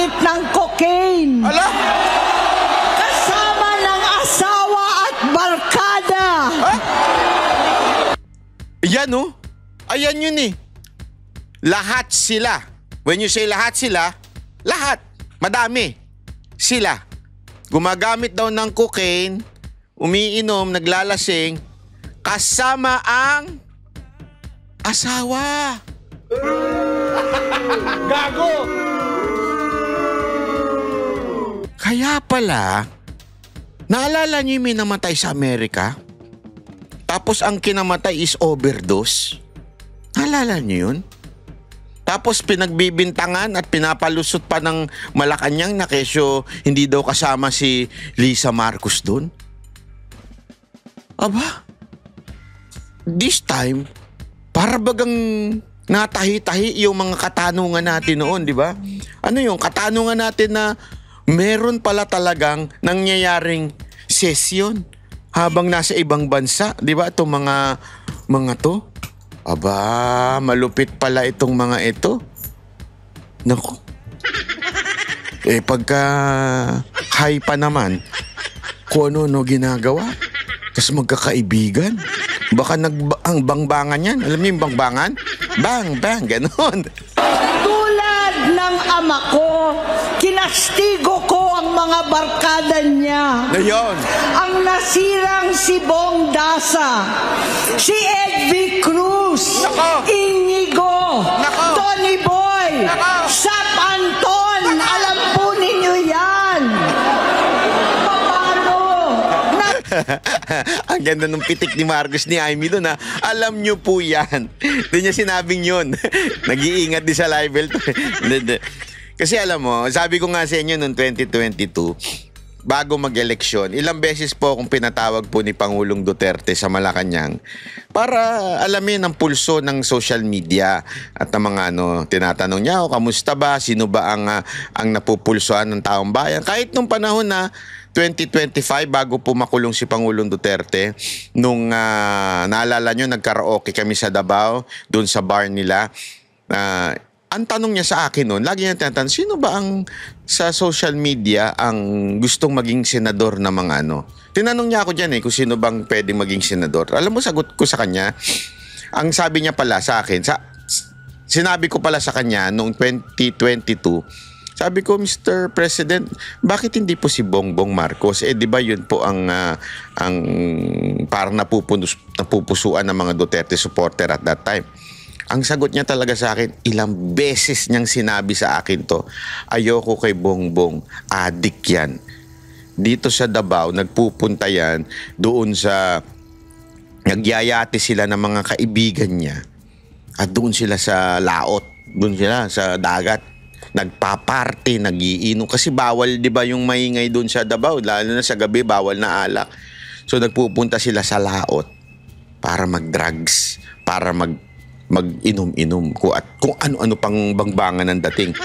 gumagamit ng cocaine. Ala! Kasama ng asawa at barkada. Ha? Yan oh. Ayan yun eh. Lahat sila. When you say lahat sila, lahat. Madami. Sila. Gumagamit daw ng cocaine, umiinom, naglalasing, kasama ang asawa. Gago! Kaya pala, naalala niyo yung may namatay sa Amerika? Tapos ang kinamatay is overdose. Naalala niyo yun? Tapos pinagbibintangan at pinapalusot pa ng Malacanang na kesyo hindi daw kasama si Lisa Marcos doon. Aba, this time, para bagang natahi-tahi yung mga katanungan natin noon, di ba? Ano yung katanungan natin na meron pala talagang nangyayaring sesyon habang nasa ibang bansa, di ba? Itong mga to. Aba, malupit pala itong mga ito. Naku. Pagka high pa naman, kung ano ginagawa. Tapos magkakaibigan. Baka ang bangbangan yan. Alam niyo yung bangbangan? Bang, bang, ganon. Tulad ng ama ko, kinastigo ko ang mga barkada niya. Ngayon. Ang nasirang si Bong Dasa, si Edvi Cruz, Nako. Inigo, Nako. Tony Boy, Nako. Sap Anton, alam po ninyo yan. Paano? Ang ganda ng pitik ni Marcos ni Amy doon ha. Alam nyo po yan. Doon niya sinabing yun. Nag-iingat din sa live. Kasi alam mo, sabi ko nga sa inyo noong 2022, bago mag-eleksyon, ilang beses po akong pinatawag po ni Pangulong Duterte sa Malacanang para alamin ang pulso ng social media at ang mga tinatanong niya, kamusta ba? Sino ba ang napupulsoan ng taong bayan? Kahit nung panahon na 2025, bago po makulong si Pangulong Duterte, nung naalala nyo, nagkaraoke kami sa Davao, doon sa bar nila. Ang tanong niya sa akin noon, lagi niya tinatanong, sino ba ang sa social media ang gustong maging senador na mga Tinanong niya ako dyan kung sino bang pwedeng maging senador. Alam mo, sagot ko sa kanya, ang sabi niya pala sa akin, sinabi ko pala sa kanya noong 2022, sabi ko, Mr. President, bakit hindi po si Bongbong Marcos? Di ba yun po ang parang napupusuan ng mga Duterte supporter at that time. Ang sagot niya talaga sa akin, ilang beses niyang sinabi sa akin to, ayoko kay Bongbong, adik yan. Dito sa Davao, nagpupunta yan doon sa, nagyayate sila ng mga kaibigan niya at doon sila sa laot, doon sila sa dagat. Nagpaparte, nagiinom. Kasi bawal, di ba, yung maingay doon sa Davao, lalo na sa gabi, bawal na alak. So nagpupunta sila sa laot para mag-drugs, para mag-inom-inom at kung ano-ano pang bangbangan ang dating.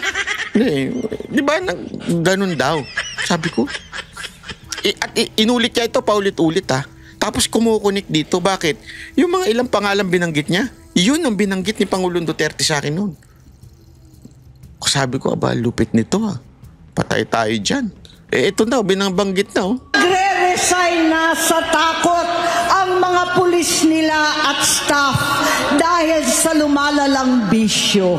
Di ba, ganun daw. Sabi ko. At inulit niya ito, paulit-ulit ha. Tapos kumukunik dito. Bakit? Yung mga ilang pangalan binanggit niya, yun ang binanggit ni Pangulong Duterte sa akin noon. Sabi ko, aba, lupit nito ha. Patay tayo dyan. Ito daw, binabanggit na Nagre-resign na sa takot ang mga pulis nila at staff dahil sa lumalalang bisyo.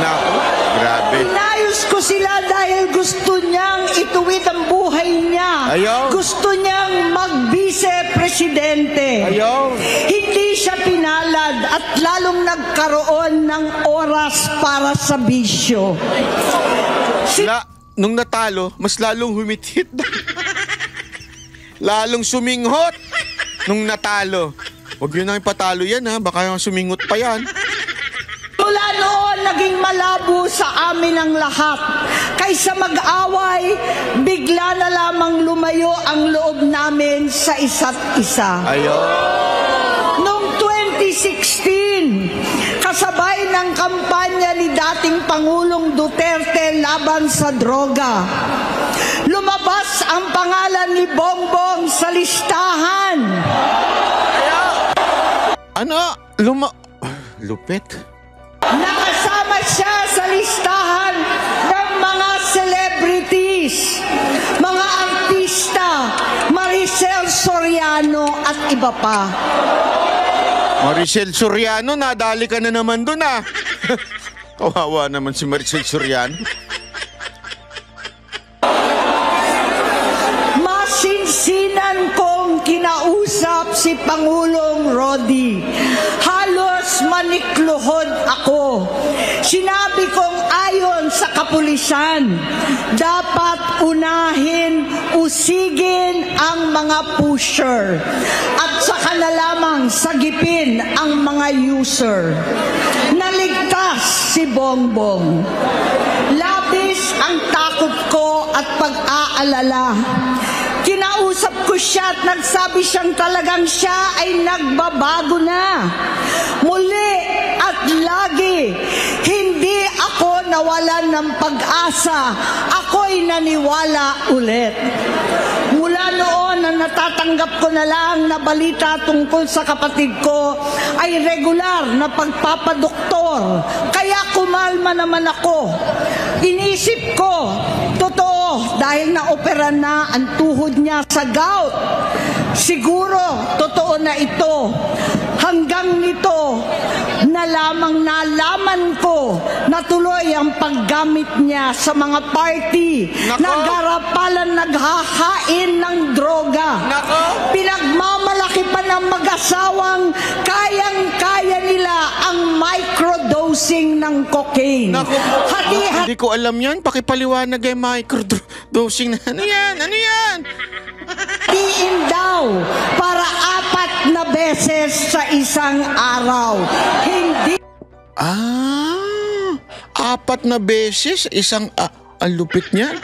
Naku, grabe. Inayos ko sila dahil gusto niyang ituwid ang buhay niya. Ayaw. Gusto niyang mag-vice-presidente. Ayaw. Hindi siya pinalad at lalong nagkaroon ng oras para sa bisyo. Nung natalo, mas lalong humithit. Lalong suminghot nung natalo. Huwag yun nang ipatalo yan ha, baka yung suminghot pa yan. Mula noon, naging malabo sa amin ang lahat. Kaysa mag-away, bigla na lamang lumayo ang loob namin sa isa't isa. Ayaw. Noong 2016, kasabay ng kampanya ni dating Pangulong Duterte laban sa droga, lumabas ang pangalan ni Bongbong sa listahan. Ano? Lupit? Nakasama siya sa listahan ng mga celebrities, mga artista, Maricel Soriano at iba pa. Maricel Soriano, nadali ka na naman dun ah. Kawawa naman si Maricel Soriano. Masinsinan kong kinausap si Pangulong Rodi. Halos manikluhod ako. Sinabi kong ayon sa kapulisan, dapat unahin, usigin ang mga pusher at saka na lamang sagipin ang mga user. Naligtas si Bongbong. Labis ang takot ko at pag-aalala. Kinausap ko siya at nagsabi siyang talagang siya ay nagbabago na. Muli at lagi, hindi ako nawalan ng pag-asa. Ako'y naniwala ulit. Mula noon na natatanggap ko na lang na balita tungkol sa kapatid ko ay regular na pagpapadoktor. Kaya kumalma naman ako. Inisip ko, totoo, dahil naopera na ang tuhod niya sa gout. Siguro, totoo na ito. Hanggang nito, nalaman ko na tuloy ang paggamit niya sa mga party. Nako. Nagarapalan, naghahain ng droga. Nako. Pinagmamalaki pa ng mag-asawang kayang-kaya nila ang microdosing ng cocaine. Naku. Hindi ko alam yan. Pakipaliwanag yung microdosing na. Ano yan? Ano yan? Hatiin daw para 4 na beses sa isang araw. Hindi. 4 na beses? Ang lupit niya.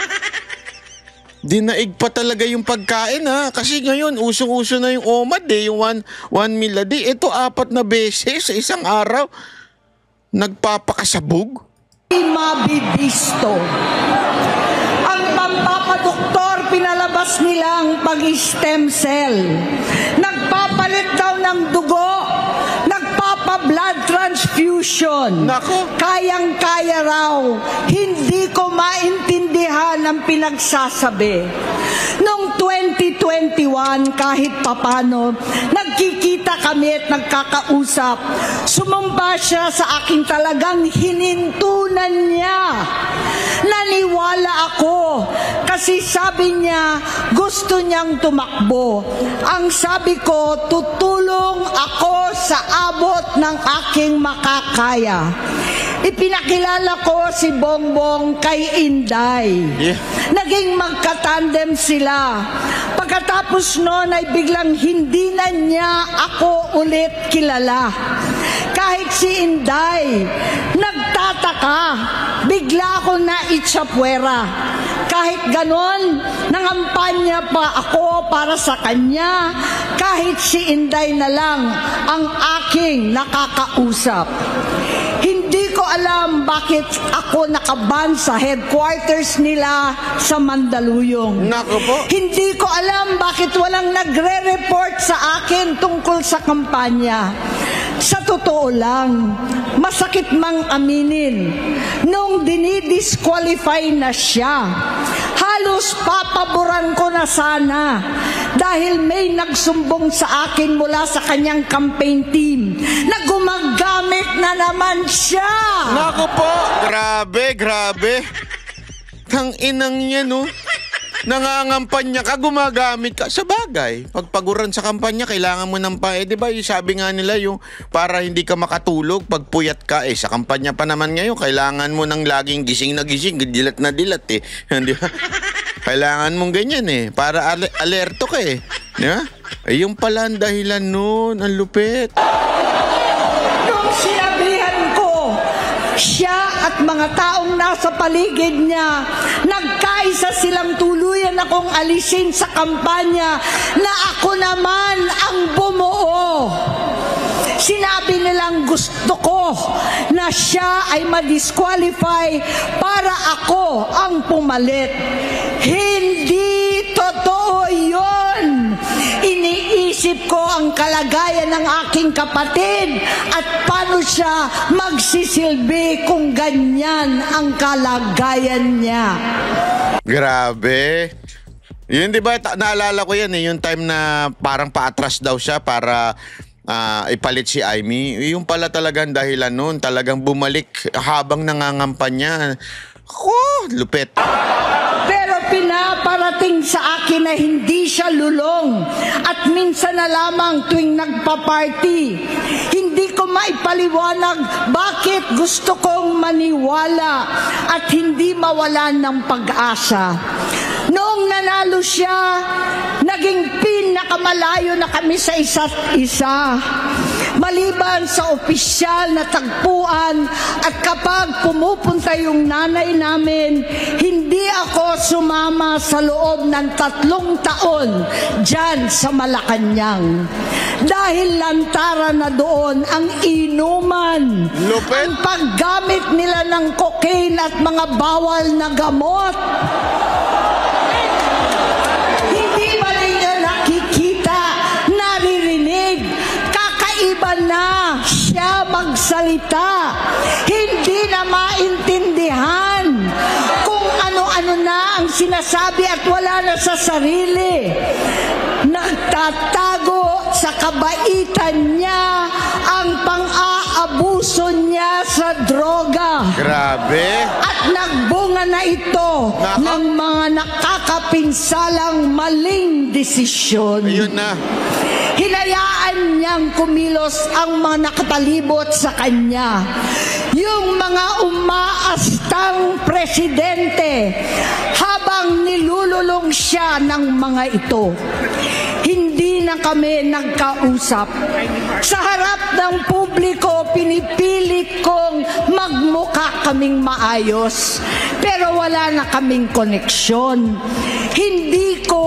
Dinaig pa talaga yung pagkain ha. Kasi ngayon, usong-uso na yung OMAD yung 1 meal a day. Ito 4 na beses sa isang araw. Nagpapakasabog. Mabibisto. Ang pampapadoktor, pinalabas nilang pag-stem cell. Nagpapalit daw ng dugo. Nagpapa-blood transfusion. Nako. Kayang-kaya raw. Hindi ko maintindihan ang pinagsasabi. Noong 2021, kahit papano, nagkikita kami at nagkakausap. Sumamba siya sa aking talagang hinintunan niya. Naniwala ako kasi sabi niya gusto niyang tumakbo. Ang sabi ko, tutulong ako sa abot ng aking makakaya. Ipinakilala ko si Bongbong kay Inday. Yeah. Naging magkatandem sila. Pagkatapos noon ay biglang hindi na niya ako ulit kilala. Kahit si Inday, nagtataka, bigla ako na itsapwera. Kahit ganon, nangampanya pa ako para sa kanya, kahit si Inday na lang ang aking nakakausap. Hindi ko alam bakit ako nakaban sa headquarters nila sa Mandaluyong. Nako po. Hindi ko alam bakit walang nagre-report sa akin tungkol sa kampanya. Sa totoo lang, masakit mang aminin, nung dinidisqualify na siya, halos papaboran ko na sana dahil may nagsumbong sa akin mula sa kanyang campaign team na gumagamit na naman siya. Nako po. Grabe. Tang-inang niya no. Nangangampanya ka, gumagamit ka. Sa bagay, pagpaguran sa kampanya, kailangan mo ng di ba, sabi nga nila yung para hindi ka makatulog, pagpuyat ka, sa kampanya pa naman ngayon, kailangan mo ng laging gising na gising, dilat na dilat Di ba? Kailangan mong ganyan para alerto ka Di ba? Yung pala ang dahilan nun, ang lupit. Nung sinabihan ko, siya at mga taong nasa paligid niya, nagkaisa silang tuluyan akong alisin sa kampanya na ako naman ang bumuo. Sinabi nilang gusto ko na siya ay ma-disqualify para ako ang pumalit. Hindi totoo yun. Iniisip ko ang ang kalagayan ng aking kapatid at paano siya magsisilbi kung ganyan ang kalagayan niya. Grabe. Yun, di ba, naalala ko yan yung time na parang paatras daw siya para ipalit si Amy. Yung pala talagang dahilan nun, talagang bumalik habang nangangampanya. Lupit. Pero pinaparating sa akin na hindi siya lulong at minsan na lamang tuwing nagpa-party. Hindi ko maipaliwanag bakit gusto kong maniwala at hindi mawalan ng pag-asa. Noong nanalo siya, naging pinakamalayo na kami sa isa't isa. Maliban sa opisyal na tagpuan at kapag pumupunta yung nanay namin, hindi ako sumama sa loob ng 3 taon dyan sa Malacanang. Dahil lantaran na doon ang inuman, Lupit. ang paggamit nila ng cocaine at mga bawal na gamot. Hindi ba ninyo nakikita, naririnig, kakaiba na siya magsalita. Hindi na maintindihan kung ano-ano na ang sinasabi at wala na sa sarili. Nagtatago sa kabaitan niya ang pang-aabuso niya sa droga. Grabe. At nagbunga na ito ng mga nakakapinsalang maling desisyon. Ayun na. Hinayaan niyang kumilos ang mga nakatalibot sa kanya. Yung mga umaastang presidente habang nilululong siya ng mga ito. Hindi na kami nagkausap. Sa harap ng publiko, pinipilit kong magmukha kaming maayos. Pero wala na kaming koneksyon. Hindi ko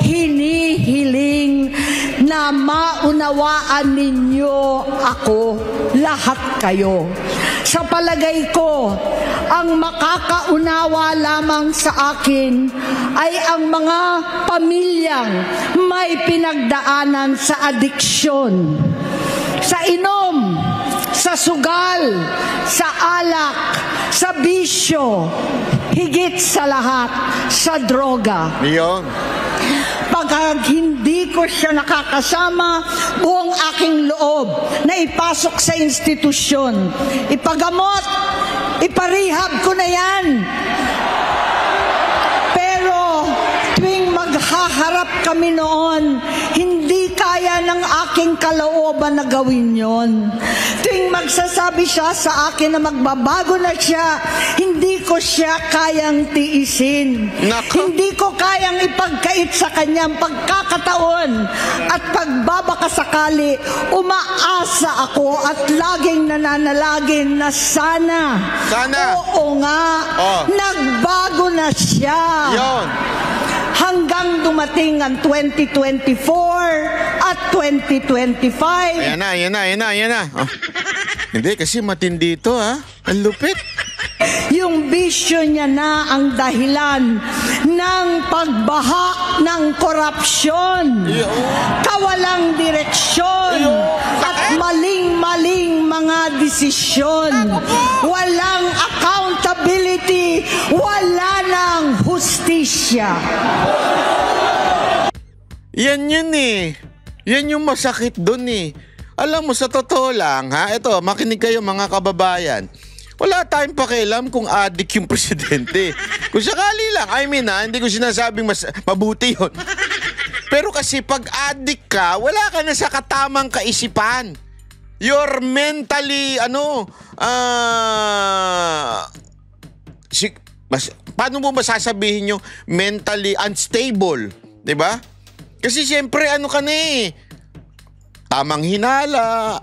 hinihiling na maunawaan ninyo ako, lahat kayo. Sa palagay ko, ang makakaunawa lamang sa akin ay ang mga pamilyang may pinagdaanan sa adiksyon, sa inom, sa sugal, sa alak, sa bisyo, higit sa lahat, sa droga. Yun. Pag hindi ko siya nakakasama, buong aking loob na ipasok sa institusyon, ipagamot, iparehab ko na yan. Pero tuwing maghaharap kami noon, hindi kaya ng aking kalooban na gawin yon. Tuwing magsasabi siya sa akin na magbabago na siya, hindi ko siya kayang tiisin. Hindi ko kayang ipagkait sa kanyang pagkakataon at pagbabakasakali. Umaasa ako at laging nananalangin na sana. Oo nga, nagbago na siya. Yun. Hanggang dumating ang 2024 at 2025. Ayan na. Oh. Hindi, kasi matindi ito, ha? Ang lupit. Yung bisyo niya na ang dahilan ng pagbaha ng korupsyon, kawalang direksyon, at maling-maling mga desisyon. Walang accountability, wala nang hustisya. Yan yun eh. Yan yung masakit dun eh. Alam mo, sa totoo lang, ha? Ito, makinig kayo mga kababayan. Wala tayong pakialam kung adik yung presidente. Kung sakali lang, hindi ko sinasabing mabuti yun. Pero kasi pag adik ka, wala ka na sa katamang kaisipan. You're mentally, paano mo masasabihin yung mentally unstable? Diba? Kasi siyempre, ka na eh. Tamang hinala.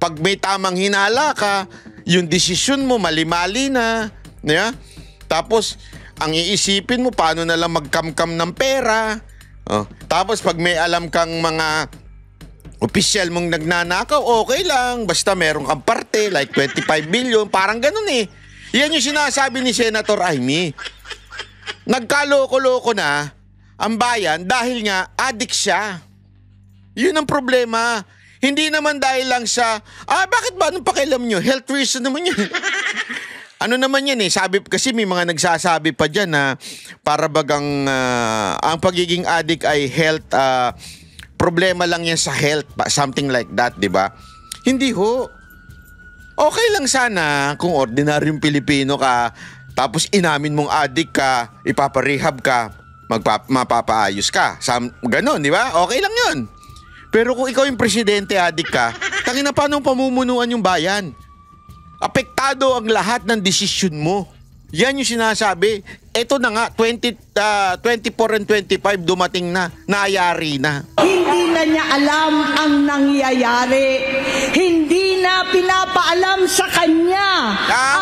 Pag may tamang hinala ka, yung desisyon mo mali-mali na. Yeah? Tapos, ang iisipin mo, paano na lang magkamkam ng pera. Tapos, pag may alam kang mga opisyal mong nagnanakaw, okay lang. Basta meron kang parte, like 25 billion, parang ganun eh. Yan yung sinasabi ni Senator Amy. Nagkaloko-loko na ang bayan dahil nga addict siya. Yun ang problema. Hindi naman dahil lang sa, bakit ba? Anong pakialam nyo? Health reason naman yun. Ano naman yan eh, sabi, kasi may mga nagsasabi pa dyan na para bagang ang pagiging addict ay health, problema lang yan sa health, something like that, di ba? Hindi ho. Okay lang sana kung ordinaryong Pilipino ka, tapos inamin mong addict ka, ipaparehab ka, mapapaayos ka. Ganon, di ba? Okay lang yun. Pero kung ikaw yung presidente, addict ka, tangina paano pamumunuan yung bayan? Apektado ang lahat ng desisyon mo. Yan yung sinasabi. Ito na nga, 24 and 25 dumating na, naayari na. Hindi na niya alam ang nangyayari. Hindi na pinapaalam sa kanya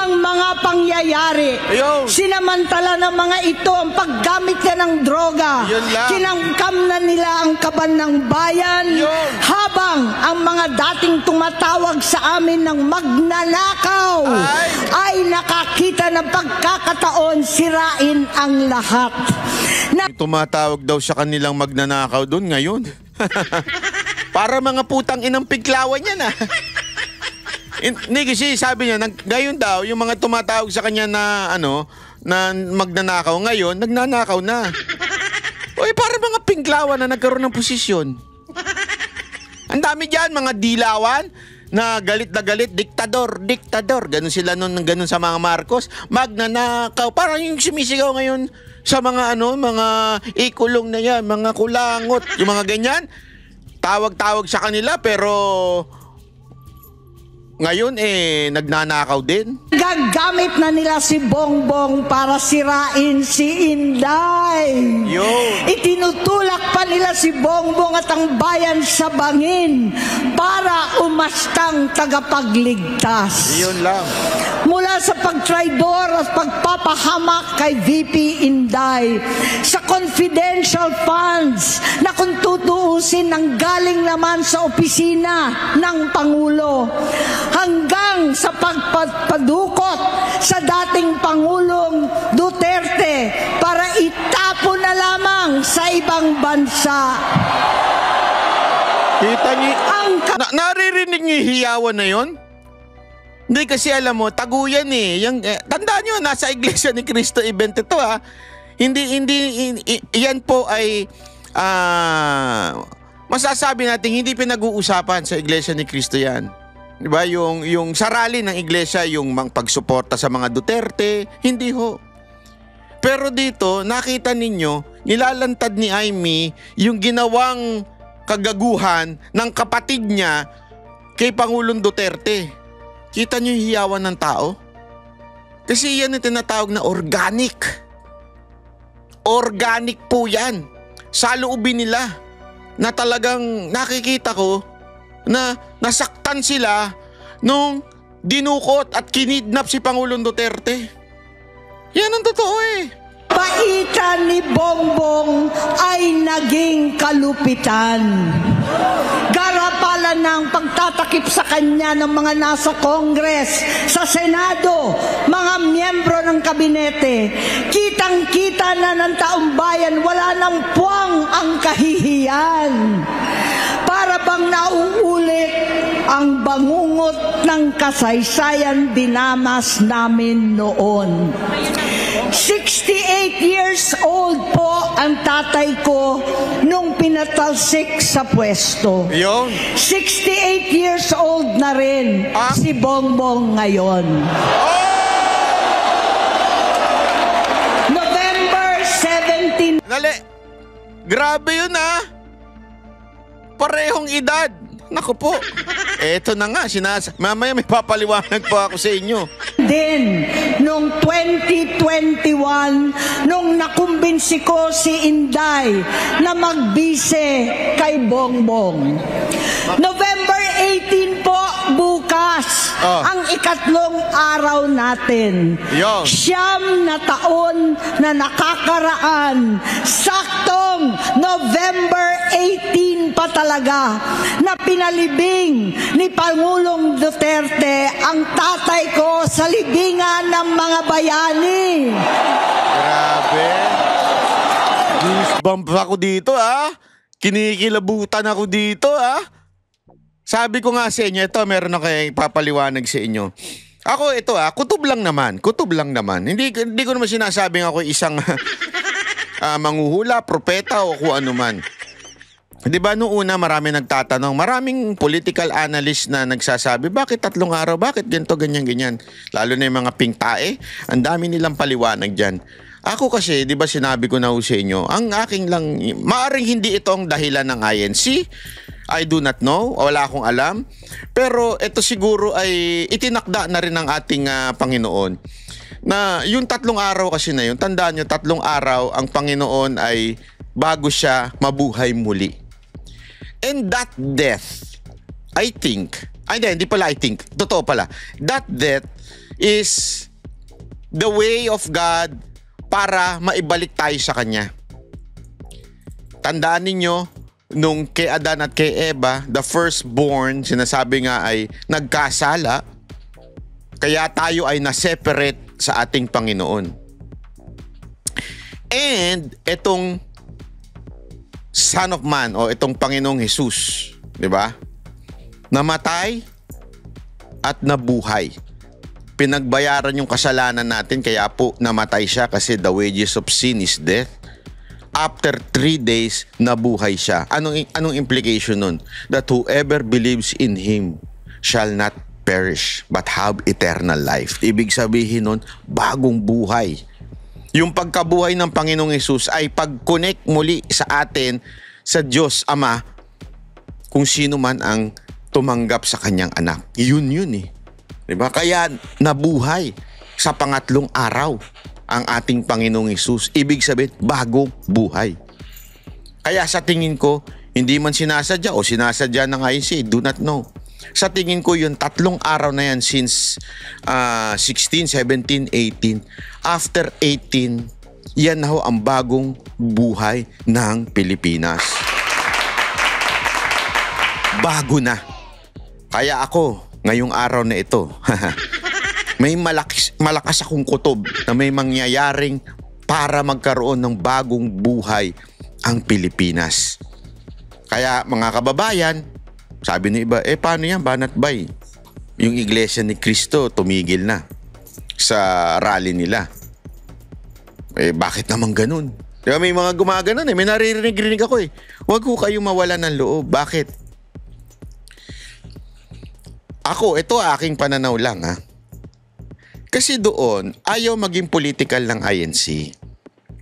ang mga pangyayari. Ayun. Sinamantala ng mga ito ang paggamit niya ng droga. Yun lang. Kinangkam na nila ang kaban ng bayan. Yun. Habang ang mga dating tumatawag sa amin ng magnanakaw ay nakakita ng pagkakataon sirain ang lahat. Tumatawag daw sa kanilang magnanakaw doon ngayon. Para mga putang inang piglawan yan Hindi kasi sabi niya, ngayon daw, yung mga tumatawag sa kanya na na magnanakaw ngayon, nagnanakaw na. Uy, para mga pinglawan na nagkaroon ng posisyon. Ang dami dyan, mga dilawan na galit, diktador. Ganun sila nun, ganun sa mga Marcos. Magnanakaw. Parang yung sumisigaw ngayon sa mga mga ikulong na yan, mga kulangot, yung mga ganyan. Tawag-tawag sa kanila pero ngayon nagnanakaw din. Gagamit na nila si Bongbong para sirain si Inday. Yun. Itinutulak pa nila si Bongbong at ang bayan sa bangin para umastang tagapagligtas. Yun lang. Mula sa pagtraidor at pagpapahamak kay VP Inday sa confidential funds na kung tutuusin ang galing naman sa opisina ng Pangulo, hanggang sa pagpadukot sa dating Pangulong Duterte para itapon na lamang sa ibang bansa. Kita niyo, naririnig niyo yung hiyawan na yon? Hindi kasi alam mo, taguyan tandaan niyo, nasa Iglesia ni Cristo event ito Hindi, yan po ay masasabi natin hindi pinag-uusapan sa Iglesia ni Cristo yan. Diba? Yung sarali ng iglesia, yung pagsuporta sa mga Duterte, hindi ho. Pero dito, nakita ninyo, nilalantad ni Amy yung ginawang kagaguhan ng kapatid niya kay Pangulong Duterte. Kita niyo yung hiyawan ng tao? Kasi yan ang tinatawag na organic. Organic po yan. Sa loobin nila na talagang nakikita ko na nasaktan sila nung dinukot at kinidnap si Pangulong Duterte. Yan ang totoo Paitan ni Bongbong ay naging kalupitan. Garapalan ng pagtatakip sa kanya ng mga nasa Congress, sa Senado, mga miyembro ng kabinete. Kitang-kita na ng taong bayan, wala nang puwang ang kahihiyan. Para bang nauulit ang bangungot ng kasaysayan dinamas namin noon. 68 years old po ang tatay ko nung pinatalsik sa pwesto. Yun. 68 years old na rin si Bongbong ngayon. November 17. Grabe yun Parehong edad. Naku po. Eto na nga, mamaya may papaliwanag po ako sa inyo. Din, noong 2021, nung nakumbinsi ko si Inday na magbise kay Bongbong. November 18 po, bukas, ang ikatlong araw natin. Yo. 9 na taon na nakakaraan. Saktong November 18 pa talaga na pinalibing ni Pangulong Duterte ang tatay ko sa libingan ng mga bayani. Grabe. Goosebumps ako dito Kinikilabutan ako dito, ah. Sabi ko nga sa inyo, ito meron ako ipapaliwanag sa inyo. Ako ito kutob lang naman. Hindi ko naman sinasabing ako isang manghuhula, propeta o kung ano man. 'Di ba noong una marami nagtatanong, maraming political analyst na nagsasabi, bakit 3 araw, bakit ganito, ganyan. Lalo na yung mga pink tae, ang dami nilang paliwanag diyan. Ako kasi, 'di ba sinabi ko na sa inyo, ang aking lang, maaring hindi ito ang dahilan ng INC. I do not know, wala akong alam. Pero ito siguro ay itinakda na rin ng ating Panginoon. Na yung 3 araw kasi na yun, tandaan nyo, 3 araw ang Panginoon ay bago siya mabuhay muli. And that death, I think, hindi pala I think, totoo pala, that death is the way of God para maibalik tayo sa Kanya. Tandaan ninyo, nung kay Adan at kay Eva, the firstborn, sinasabi nga ay nagkasala, kaya tayo ay na-separate sa ating Panginoon. And itong Son of Man o itong Panginoong Jesus, di ba? Namatay at nabuhay. Pinagbayaran yung kasalanan natin, kaya po namatay siya kasi the wages of sin is death. After 3 days, nabuhay siya. Anong implication nun? That whoever believes in Him shall not perish but have eternal life. Ibig sabihin nun, bagong buhay. Yung pagkabuhay ng Panginoong Hesus ay pag-connect muli sa atin sa Diyos Ama kung sino man ang tumanggap sa Kanyang anak. Yun eh. Diba? Kaya nabuhay sa pangatlong araw ang ating Panginoong Hesus. Ibig sabihin, bagong buhay. Kaya sa tingin ko, hindi man sinasadya o sinasadya ng IC, do not know. Sa tingin ko, yung 3 araw na yan since 16, 17, 18. After 18, yan na ho ang bagong buhay ng Pilipinas. Bago na. Kaya ako, ngayong araw na ito, may malakas akong kutob na may mangyayaring para magkaroon ng bagong buhay ang Pilipinas. Kaya mga kababayan, sabi ng iba, paano yan, banat bay? Yung Iglesia ni Cristo tumigil na sa rally nila. Bakit naman ganun? Diba, may mga gumaganon may naririnig ako Huwag ko kayo mawala ng loob. Bakit? Ako, ito aking pananaw lang Kasi doon, ayaw maging political ng INC.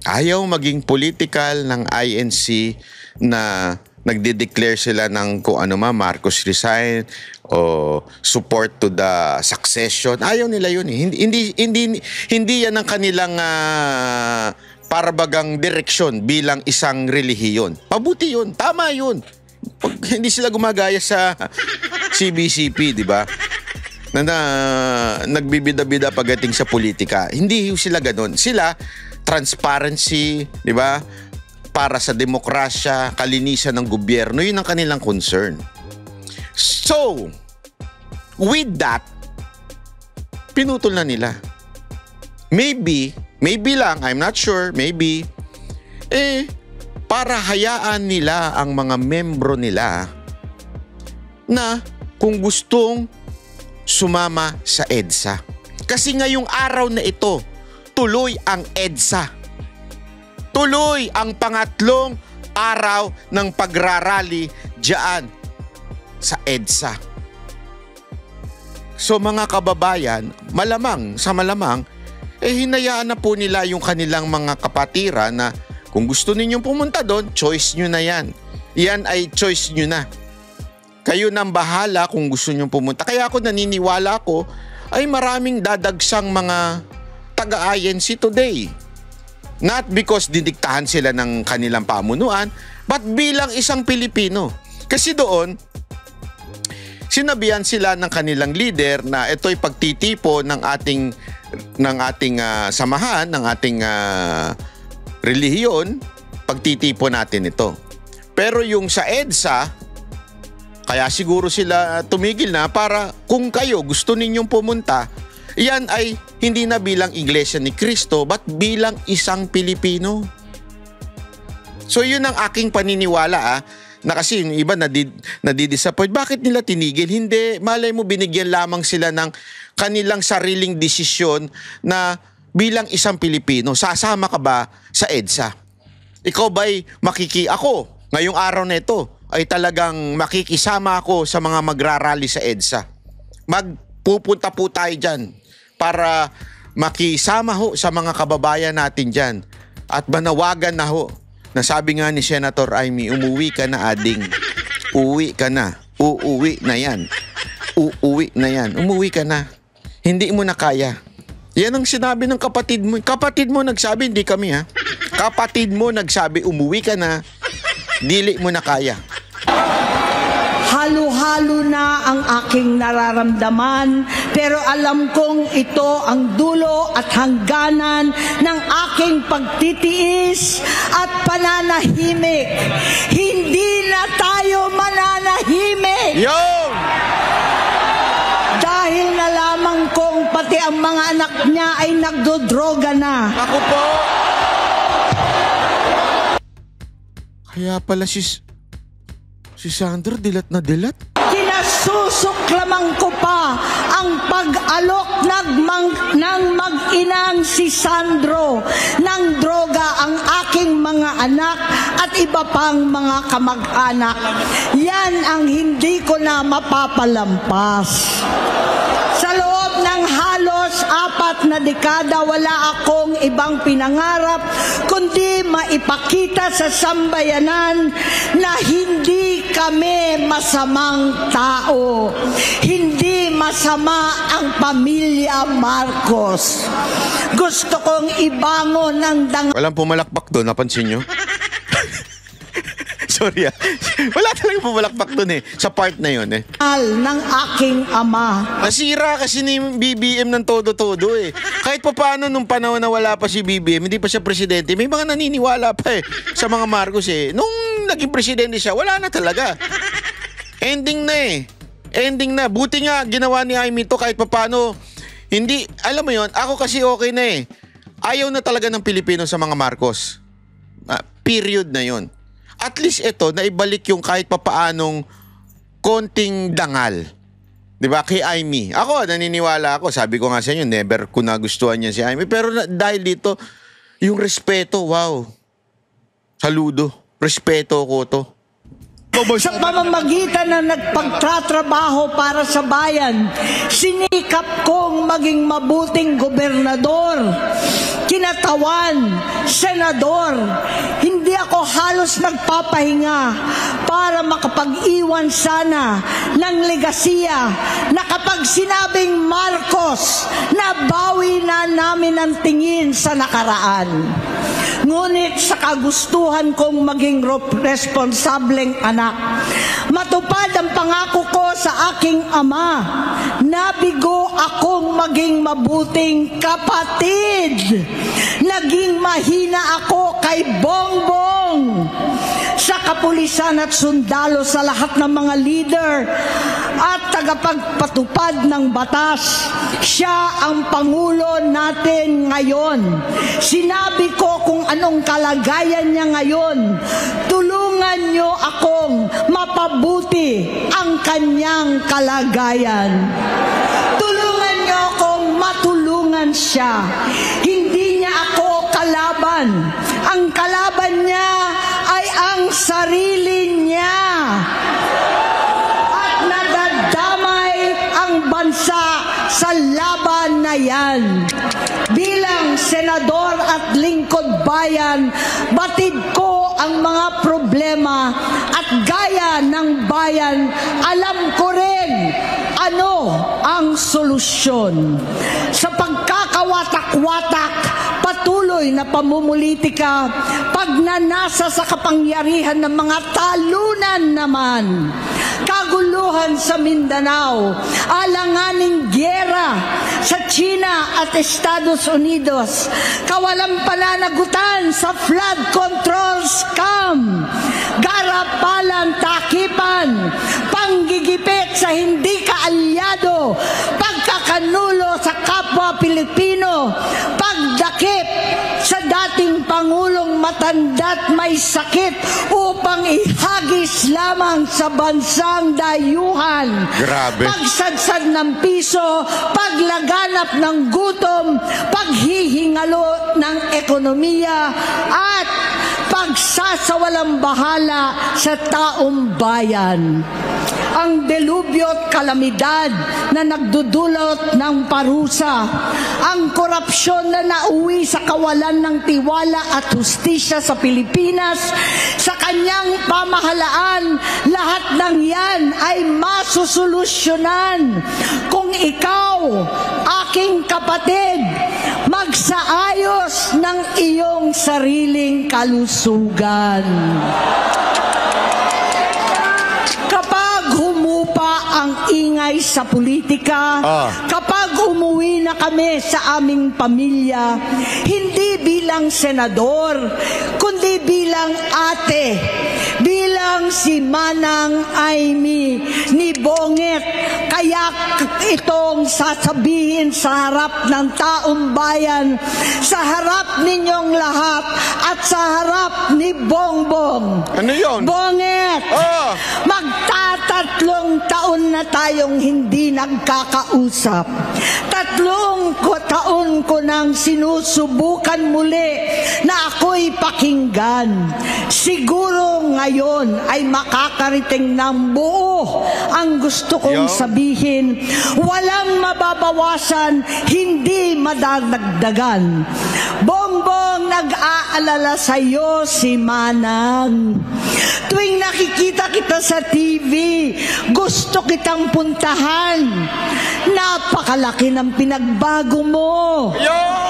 Ayaw maging political ng INC na nagde-declare sila ng kung ano Marcos resign o support to the succession. Ayaw nila yun Hindi yan ang kanilang parabagang direksyon bilang isang relihiyon. Mabuti yun. Tama yun. Hindi sila gumagaya sa CBCP, di ba? Na nagbibida-bida pagdating sa politika. Hindi sila ganoon. Sila, transparency, di ba? Para sa demokrasya, kalinisan ng gobyerno, yun ang kanilang concern. So, with that, pinutol na nila. Maybe lang, I'm not sure, maybe, para hayaan nila ang mga membro nila na kung gustong sumama sa EDSA. Kasi ngayong araw na ito, tuloy ang EDSA. Tuloy ang pangatlong araw ng pagrarally diyan sa EDSA. So mga kababayan, malamang, hinayaan na po nila yung kanilang mga kapatiran na kung gusto ninyong pumunta doon, choice nyo na yan. Yan ay choice nyo na. Kayo nang bahala kung gusto nyong pumunta. Kaya ako naniniwala ko ay maraming dadagsang mga taga-INC today. Not because didiktahan sila ng kanilang pamunuan, but bilang isang Pilipino. Kasi doon, sinabihan sila ng kanilang leader na ito'y pagtitipo ng ating samahan, ng ating relihiyon, pagtitipo natin ito. Pero yung sa EDSA, kaya siguro sila tumigil na para kung kayo gusto ninyong pumunta, yan ay hindi na bilang Iglesia ni Cristo but bilang isang Pilipino. So yun ang aking paniniwala na kasi yung iba nadidisappoint. Bakit nila tinigil? Hindi, malay mo binigyan lamang sila ng kanilang sariling desisyon na bilang isang Pilipino, sasama ka ba sa EDSA? Ikaw ba'y ako, ngayong araw na ito, ay talagang makikisama ako sa mga magrarally sa EDSA. Magpupunta po tayo dyan para makisama ho sa mga kababayan natin dyan. At manawagan na ho, na sabi nga ni Senator Amy, umuwi ka na ading. Uwi ka na. Uuwi na yan. Uuwi na yan. Umuwi ka na. Hindi mo na kaya. Yan ang sinabi ng kapatid mo. Kapatid mo nagsabi, hindi kami ha. Kapatid mo nagsabi, umuwi ka na. Dili mo na kaya. Halo-halo na ang aking nararamdaman, pero alam kong ito ang dulo at hangganan ng aking pagtitiis at pananahimik. Hindi na tayo mananahimik. Yo! Dahil nalaman kong pati ang mga anak niya ay nagdodroga na. Ako po! Kaya pala si Sandro dilat na dilat. Kinasusuklaman ko pa ang pag-alok ng mag-inang si Sandro ng droga ang aking mga anak at iba pang mga kamag-anak. Yan ang hindi ko na mapapalampas. Sa loob ng halos 4 na dekada, wala akong ibang pinangarap kundi maipakita sa sambayanan na hindi kami masamang tao. Hindi masama ang pamilya Marcos. Gusto kong ibangon ang Walang pumalakpak doon, napansin nyo? Sorry Wala talagang pumalakpak doon sa part na yun ng aking ama. Nasira kasi ni BBM ng todo-todo Kahit pa paano nung panahon na wala pa si BBM, hindi pa siya presidente, may mga naniniwala pa sa mga Marcos Nung naging presidente siya, wala na talaga. Ending na Ending na. Buti nga ginawa ni Amy to kahit pa paano. Hindi, alam mo yon, ako kasi okay na Ayaw na talaga ng Pilipino sa mga Marcos. Period na yon. At least ito, naibalik yung kahit papaanong konting dangal. Diba? Kay Amy. Ako, naniniwala ako. Sabi ko nga sa inyo, never ko nagustuhan niya si Amy. Pero dahil dito, yung respeto, wow. Saludo. Respeto ko to. Sa pamamagitan na nagpagtatrabaho para sa bayan, sinikap kong maging mabuting gobernador, kinatawan, senador. Hindi ako halos nagpapahinga para makapag-iwan sana ng legasiya na kapag sinabing Marcos, nabawi na namin ang tingin sa nakaraan. Ngunit sa kagustuhan kong maging responsableng anak, matupad ang pangako ko sa aking ama, nabigo akong maging mabuting kapatid. Naging mahina ako kay Bongbong, sa kapulisan at sundalo, sa lahat ng mga leader at tagapagpatupad ng batas. Siya ang Pangulo natin ngayon. Sinabi ko kung anong kalagayan niya ngayon. Tulungan niyo akong mapabuti ang kanyang kalagayan. Tulungan niyo akong matulungan siya. Hindi niya ako kalaban. Ang kalaban niya ay ang sarili niya. At nadadamay ang bansa sa laban na yan. Bilang senador at lingkod bayan, batid ko ang mga problema at gaya ng bayan, alam ko rin ano ang solusyon. Sa pagkakawatak-watak, patuloy na pamumulitika, pagnanasa sa kapangyarihan ng mga talunan naman, kaguluhan sa Mindanao, alanganing gyera sa China at Estados Unidos, kawalang pananagutan sa flood control scam, garapalan, takipan, panggigipit sa hindi kaalyado, pagkakanulo sa kapwa Pilipino, pagdakip sa ating Pangulong matanda't may sakit upang ihagis lamang sa bansang dayuhan. Grabe. Pagsadsad ng piso, paglaganap ng gutom, paghihingalo ng ekonomiya, at pagsasawalang bahala sa taong bayan. Ang delubyo at kalamidad na nagdudulot ng parusa, ang korupsyon na nauwi sa kawalan ng tiwala at hustisya sa Pilipinas, sa kanyang pamahalaan, lahat ng yan ay masusolusyonan kung ikaw, aking kapatid, magsaayos ng iyong sariling kalusugan. Kapag humupa ang ingay sa politika, kapag umuwi na kami sa aming pamilya, hindi bilang senador, kundi bilang ate, bilang si Manang Aimee ni Bonget, kaya itong sasabihin sa harap ng taong bayan, sa harap ninyong lahat, at sa harap ni Bongbong. Ano yun? Bonget, magtatatlong taon na tayong hindi nagkakausap. 3 taon ko nang sinusubukan muli na ako'y pakinggan. Siguro ngayon ay makakariting ng buo ang gusto kong sabihin. Walang mababawasan, hindi madadagdagan. Bongbong, nag-aalala sa'yo si Manang. Tuwing nakikita kita sa TV, gusto kitang puntahan. Napakalaki ng pinagbago mo.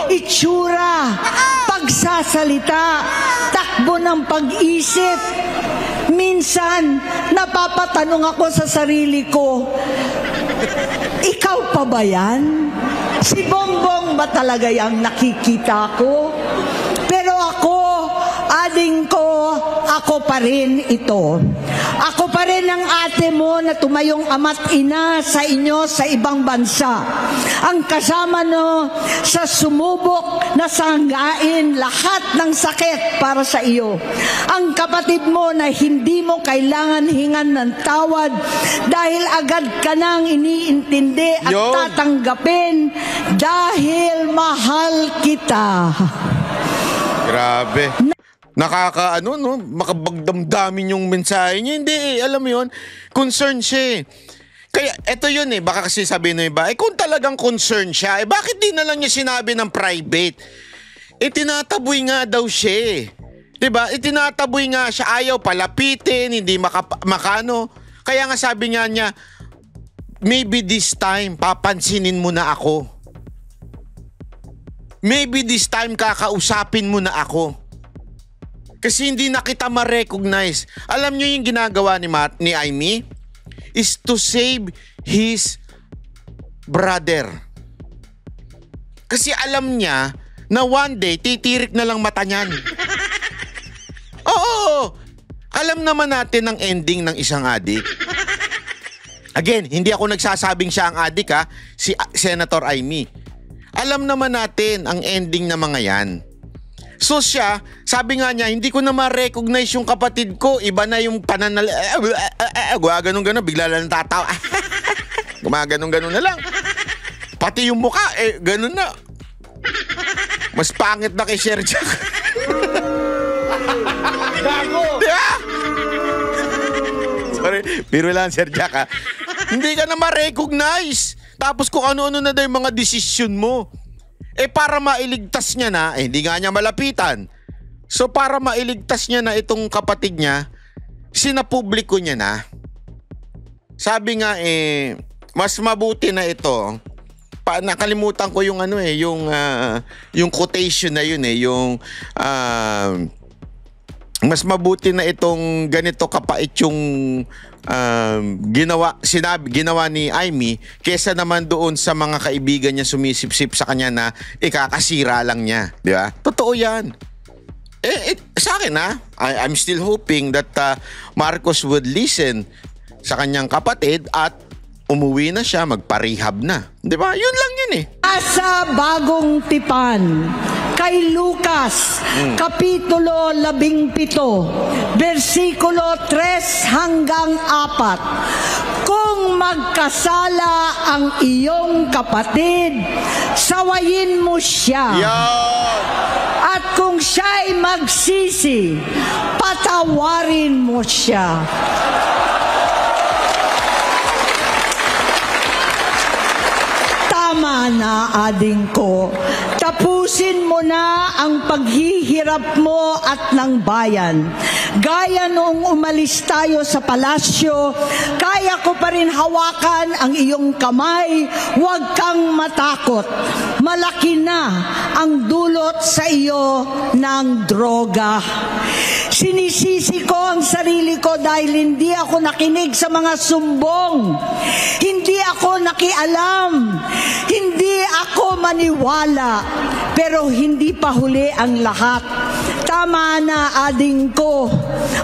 Itsura, pagsasalita, takbo ng pag-isip. Minsan, napapatanong ako sa sarili ko, ikaw pa ba yan? Si Bongbong ba talaga yung nakikita ko? Pero ako, ading ko, ako pa rin ito. Ako pa rin ang ate mo na tumayong ama't ina sa inyo sa ibang bansa. Ang kasama no sa sumubok na sanggain lahat ng sakit para sa iyo. Ang kapatid mo na hindi mo kailangan hingan ng tawad dahil agad ka nang iniintindi at tatanggapin dahil mahal kita. Grabe. Nakakaano, no? Makabagdamdamin yung mensahe niya. Hindi, alam mo yun, concern siya eh. Kaya, eto yun eh, baka kasi sabihin ng iba, kung talagang concern siya, bakit di na lang niya sinabi ng private? Tinataboy nga daw siya eh. Diba? Tinataboy nga siya, ayaw palapitin, hindi makano. Kaya nga sabi nga niya, maybe this time, papansinin mo na ako. Maybe this time, kakausapin mo na ako. Kasi hindi na kita ma-recognize. Alam nyo yung ginagawa ni Aimee? Is to save his brother. Kasi alam niya na one day, titirik na lang mata niyan. Oo! Alam naman natin ang ending ng isang adik. Again, hindi ako nagsasabing siya ang adik ha. Si Senator Aimee. Alam naman natin ang ending ng mga yan. So siya, sabi nga niya, hindi ko na ma-recognize yung kapatid ko. Iba na yung pananal... Gumaganon-ganon, bigla lang tatawa. Gumaganon-ganon na lang. Pati yung mukha, ganon na. Mas pangit na kay Sir Jack. Gago! Diba? Sorry, biro lang Sir Jack ha. Hindi ka na ma-recognize. Tapos kung ano-ano na daw yung mga desisyon mo. Para mailigtas niya na, hindi nga niya malapitan. So para mailigtas niya na itong kapatid niya, sinapubliko niya na. Sabi nga mas mabuti na ito. Nakalimutan ko yung yung quotation na yun yung mas mabuti na itong ganito kapait yung ginawa ni Aimee kesa naman doon sa mga kaibigan niya sumisip-sip sa kanya na ikakasira lang niya, di ba? Totoo yan. Sa akin I'm still hoping that Marcos would listen sa kanyang kapatid at umuwi na siya, magpa-rehab na. Di ba? Yun lang yun eh. Sa bagong tipan, kay Lucas, Kapitulo 17, versikulo 3 hanggang 4. Kung magkasala ang iyong kapatid, sawayin mo siya. Yan. At kung siya'y magsisi, patawarin mo siya. Tama na, ading ko. Tapusin mo na ang paghihirap mo at ng bayan. Gaya noong umalis tayo sa palasyo, kaya ko pa rin hawakan ang iyong kamay. Huwag kang matakot. Malaki na ang dulot sa iyo ng droga. Sinisisi ko ang sarili ko dahil hindi ako nakinig sa mga sumbong. Hindi ako nakialam. Hindi ako maniwala. Pero hindi pa huli ang lahat. Tama na, ading ko.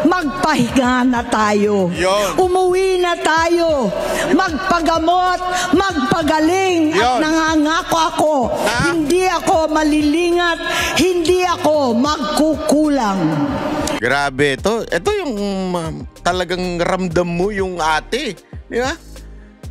Magpahinga na tayo. Yon. Umuwi na tayo. Magpagamot, magpagaling. At Yon. nangangako ako, hindi ako malilingat, hindi ako magkukulang. Grabe, ito yung talagang ramdam mo yung ate, di ba?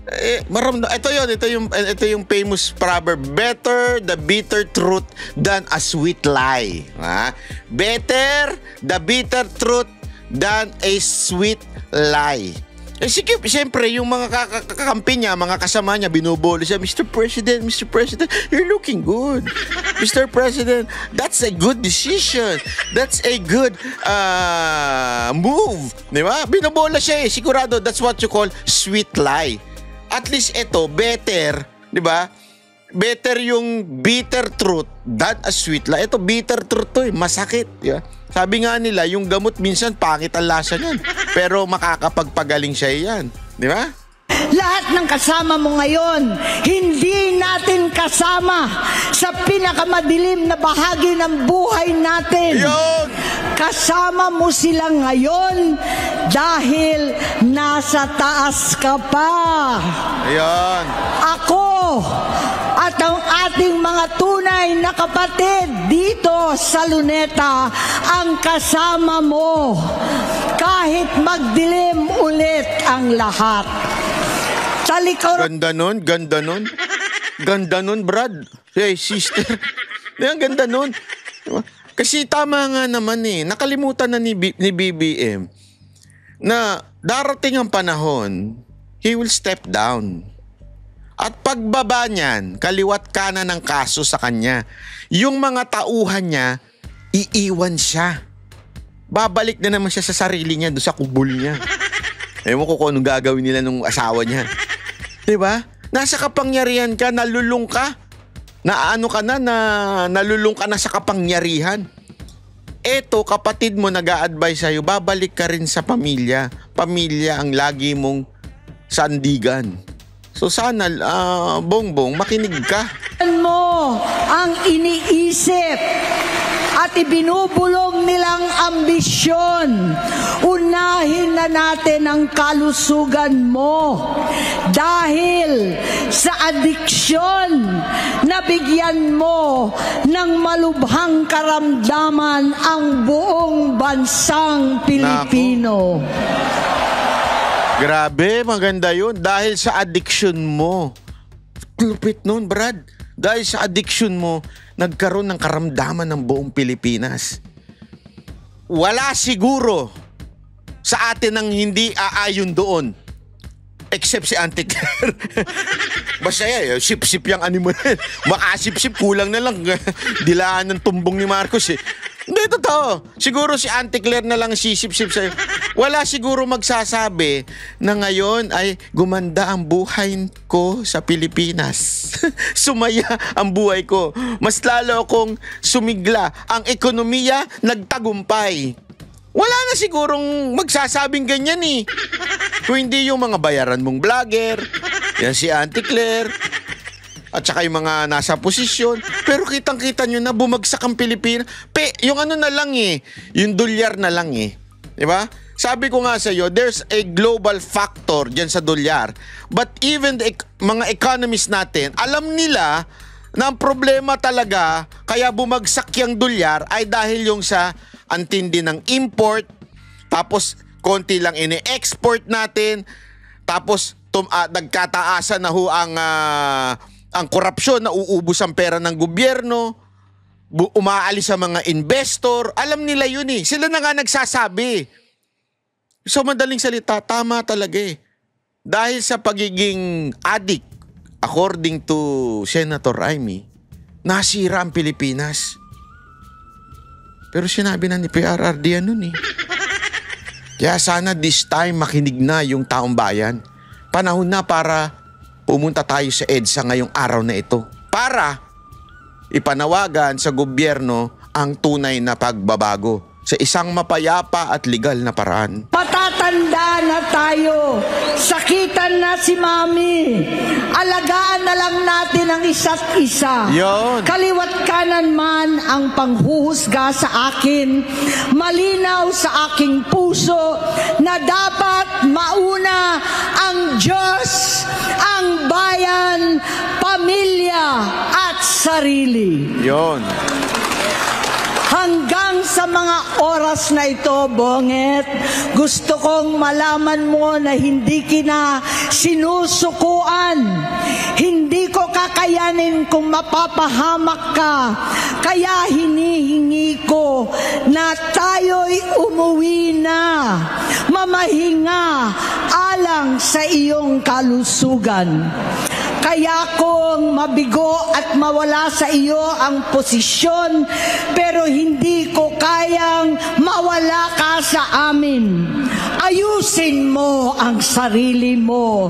Ito yung famous proverb, better the bitter truth than a sweet lie. Ha? Better the bitter truth than a sweet lie. Siyempre, yung mga kakampi niya, mga kasama niya, binubuli siya, Mr. President, you're looking good. Mr. President, that's a good decision. That's a good move. Di ba? Binubola siya eh. Sigurado, that's what you call sweet lie. At least ito, better, di ba? Better yung bitter truth than a sweet lie. Ito, bitter truth to eh. Masakit. Di ba? Sabi nga nila, yung gamot minsan pangit ang lasa niyan. Pero makakapagpagaling siya yan. Di ba? Lahat ng kasama mo ngayon, hindi natin kasama sa pinakamadilim na bahagi ng buhay natin. Yun! Kasama mo sila ngayon dahil nasa taas ka pa. Ayan. Ako at ang ating mga tunay na kapatid dito sa Luneta ang kasama mo kahit magdilim ulit ang lahat. Ganda nun. Ganda nun, Brad. Hey, sister. Ang ganda nun. Kasi tama nga naman eh. Nakalimutan na ni BBM na darating ang panahon, he will step down. At pagbaba niyan, kaliwat kanan ng kaso sa kanya. Yung mga tauhan niya, iiwan siya. Babalik na naman siya sa sarili niya, doon sa kubol niya. Ewan ko kung anong gagawin nila nung asawa niya. Diba? Nasa kapangyarihan ka, nalulung ka. Nalulung ka na sa kapangyarihan. Eto, kapatid mo nag-a-advise sa'yo, babalik ka rin sa pamilya. Pamilya ang lagi mong sandigan. So sana, Bongbong, makinig ka. Mo ang iniisip at ibinubulong nilang ambisyon. Unahin na natin ang kalusugan mo dahil sa adiksyon nabigyan mo ng malubhang karamdaman ang buong bansang Pilipino. Grabe, maganda yun. Dahil sa addiction mo. Lupit nun, Brad. Dahil sa addiction mo, nagkaroon ng karamdaman ng buong Pilipinas. Wala siguro sa atin ang hindi aayon doon. Except si Auntie Claire. Basta sip-sip yung animo. Makasip-sip, kulang na lang. Dilaan ng tumbong ni Marcos eh. Hindi, totoo. Siguro si Auntie Claire na lang sisip-sip sa'yo. Wala siguro magsasabi na ngayon ay gumanda ang buhay ko sa Pilipinas. Sumaya ang buhay ko. Mas lalo akong sumigla. Ang ekonomiya nagtagumpay. Wala na sigurong magsasabing ganyan eh. Kung hindi yung mga bayaran mong vlogger, yan si Auntie Claire, at saka yung mga nasa posisyon. Pero kitang-kita nyo na bumagsak ang Pilipinas. Yung ano na lang eh, yung dolyar na lang eh. Diba? Sabi ko nga sa iyo, there's a global factor dyan sa dolyar. But even the mga economists natin, alam nila na ang problema talaga, kaya bumagsak yung dolyar ay dahil yung sa antindi ng import, tapos konti lang ini-export natin, tapos nagkataasan na ho ang korupsyon, na uubos ang pera ng gobyerno, umaalis sa mga investor. Alam nila yun eh. Sila na nga nagsasabi. So madaling salita, tama talaga eh. Dahil sa pagiging addict, according to Senator Amy, nasira ang Pilipinas. Pero sinabi na ni PRRD yan nun eh. Kaya sana this time makinig na yung taong bayan. Panahon na para pumunta tayo sa EDSA ngayong araw na ito. Para ipanawagan sa gobyerno ang tunay na pagbabago sa isang mapayapa at legal na paraan. Patatanda na tayo. Sakitan na si Mami. Alagaan na lang natin ang isa't isa. Yon. Kaliwat kanan man ang panghuhusga sa akin, malinaw sa aking puso na dapat mauna ang Diyos, ang bayan, pamilya at sarili. Yon. Hanggang sa mga oras na ito, Bonget, gusto kong malaman mo na hindi kita sinusukuan. Hindi ko kakayanin kung mapapahamak ka. Kaya hinihingi ko na tayo'y umuwi na, mamahinga alang sa iyong kalusugan. Kaya kung mabigo at mawala sa iyo ang posisyon, pero hindi ko kayang mawala ka sa amin. Ayusin mo ang sarili mo.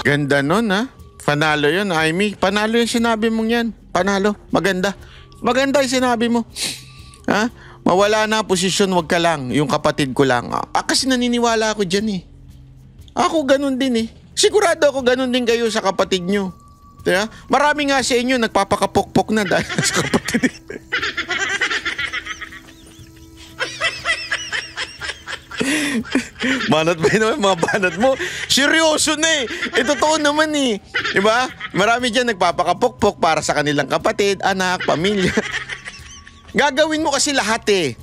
Ganda nun ha. Panalo yun, Amy. Panalo yung sinabi mong yan. Panalo. Maganda. Maganda yung sinabi mo. Ha? Mawala na posisyon, wag ka lang. Yung kapatid ko lang. Kasi naniniwala ako dyan eh. Ako ganun din eh. Sigurado ako ganun din kayo sa kapatid nyo. Diba? Marami nga sa inyo nagpapakapokpok na dahil sa kapatid. Banat ba yun? Mga banat mo? Seryoso na eh. Totoo naman eh. Diba? Marami dyan nagpapakapokpok para sa kanilang kapatid, anak, pamilya. Gagawin mo kasi lahat eh.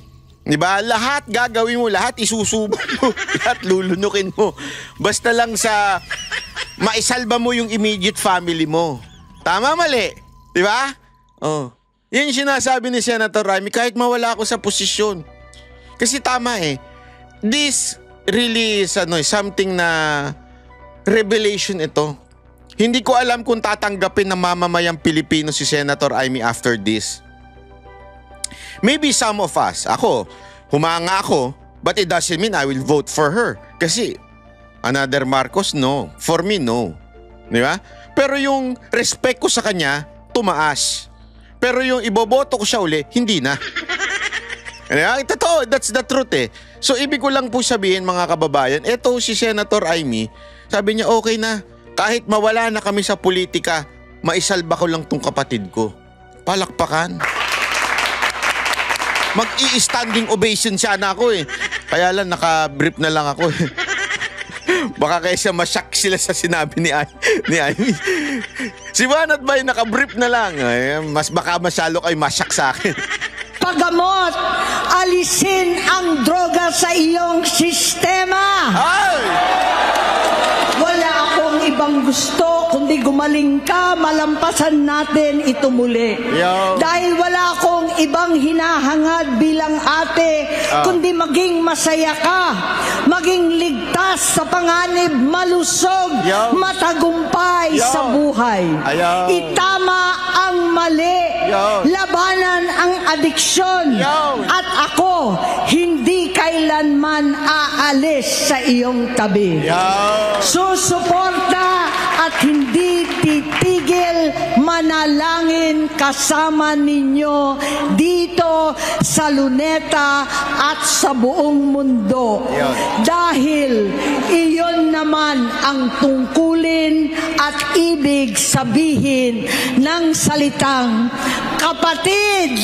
Diba? Lahat gagawin mo, lahat isusubok mo, lahat lulunukin mo. Basta lang sa maisalba mo yung immediate family mo. Tama, mali? Diba? Oh. Yan yung sinasabi ni Senator Amy, kahit mawala ako sa posisyon. Kasi tama eh. This really is something na revelation ito. Hindi ko alam kung tatanggapin ng mamamayang Pilipino si Senator Amy after this. Maybe some of us, ako, humanga ako, but it doesn't mean I will vote for her. Kasi, another Marcos, no. For me, no. Di ba? Pero yung respect ko sa kanya, tumaas. Pero yung iboboto ko siya uli, hindi na. Totoo, that's the truth eh. So, ibig ko lang po sabihin mga kababayan, eto si Senator Amy, sabi niya, okay na, kahit mawala na kami sa politika, maisalba ko lang tong kapatid ko. Palakpakan. Mag-i-standing ovation sana ako eh. Kaya lang naka-brief na lang ako eh. Baka kaysa masyak sila sa sinabi ni Amy. Si Banat ba naka-brief na lang? Ay, mas baka masyalo kayo masyak sa akin. Paggamot, alisin ang droga sa iyong sistema. Ay! Wala akong ibang gusto kundi gumaling ka, malampasan natin ito muli. Yo. Dahil wala akong ibang hinahangad bilang ate, kundi maging masaya ka, maging ligtas sa panganib, malusog, Yo. matagumpay Yo. sa buhay. Ayaw. Itama ang mali, Yo. labanan ang adiksyon, Yo. at ako hindi kailanman aalis sa iyong tabi. Susuporta at hindi titigil manalangin kasama ninyo dito sa Luneta at sa buong mundo. Dahil iyon naman ang tungkulin at ibig sabihin ng salitang kapatid,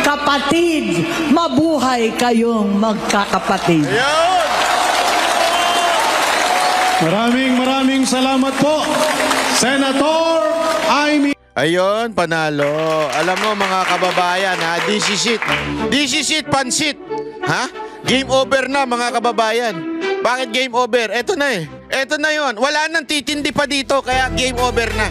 kapatid, mabuhay kayong magkakapatid. Maraming salamat po, Senator Amy. Ayun, panalo. Alam mo mga kababayan, ha? This is it, pansit. Ha? Game over na mga kababayan. Bakit game over? Eto na eh. Eto na yon. Wala nang titindi pa dito, kaya game over na.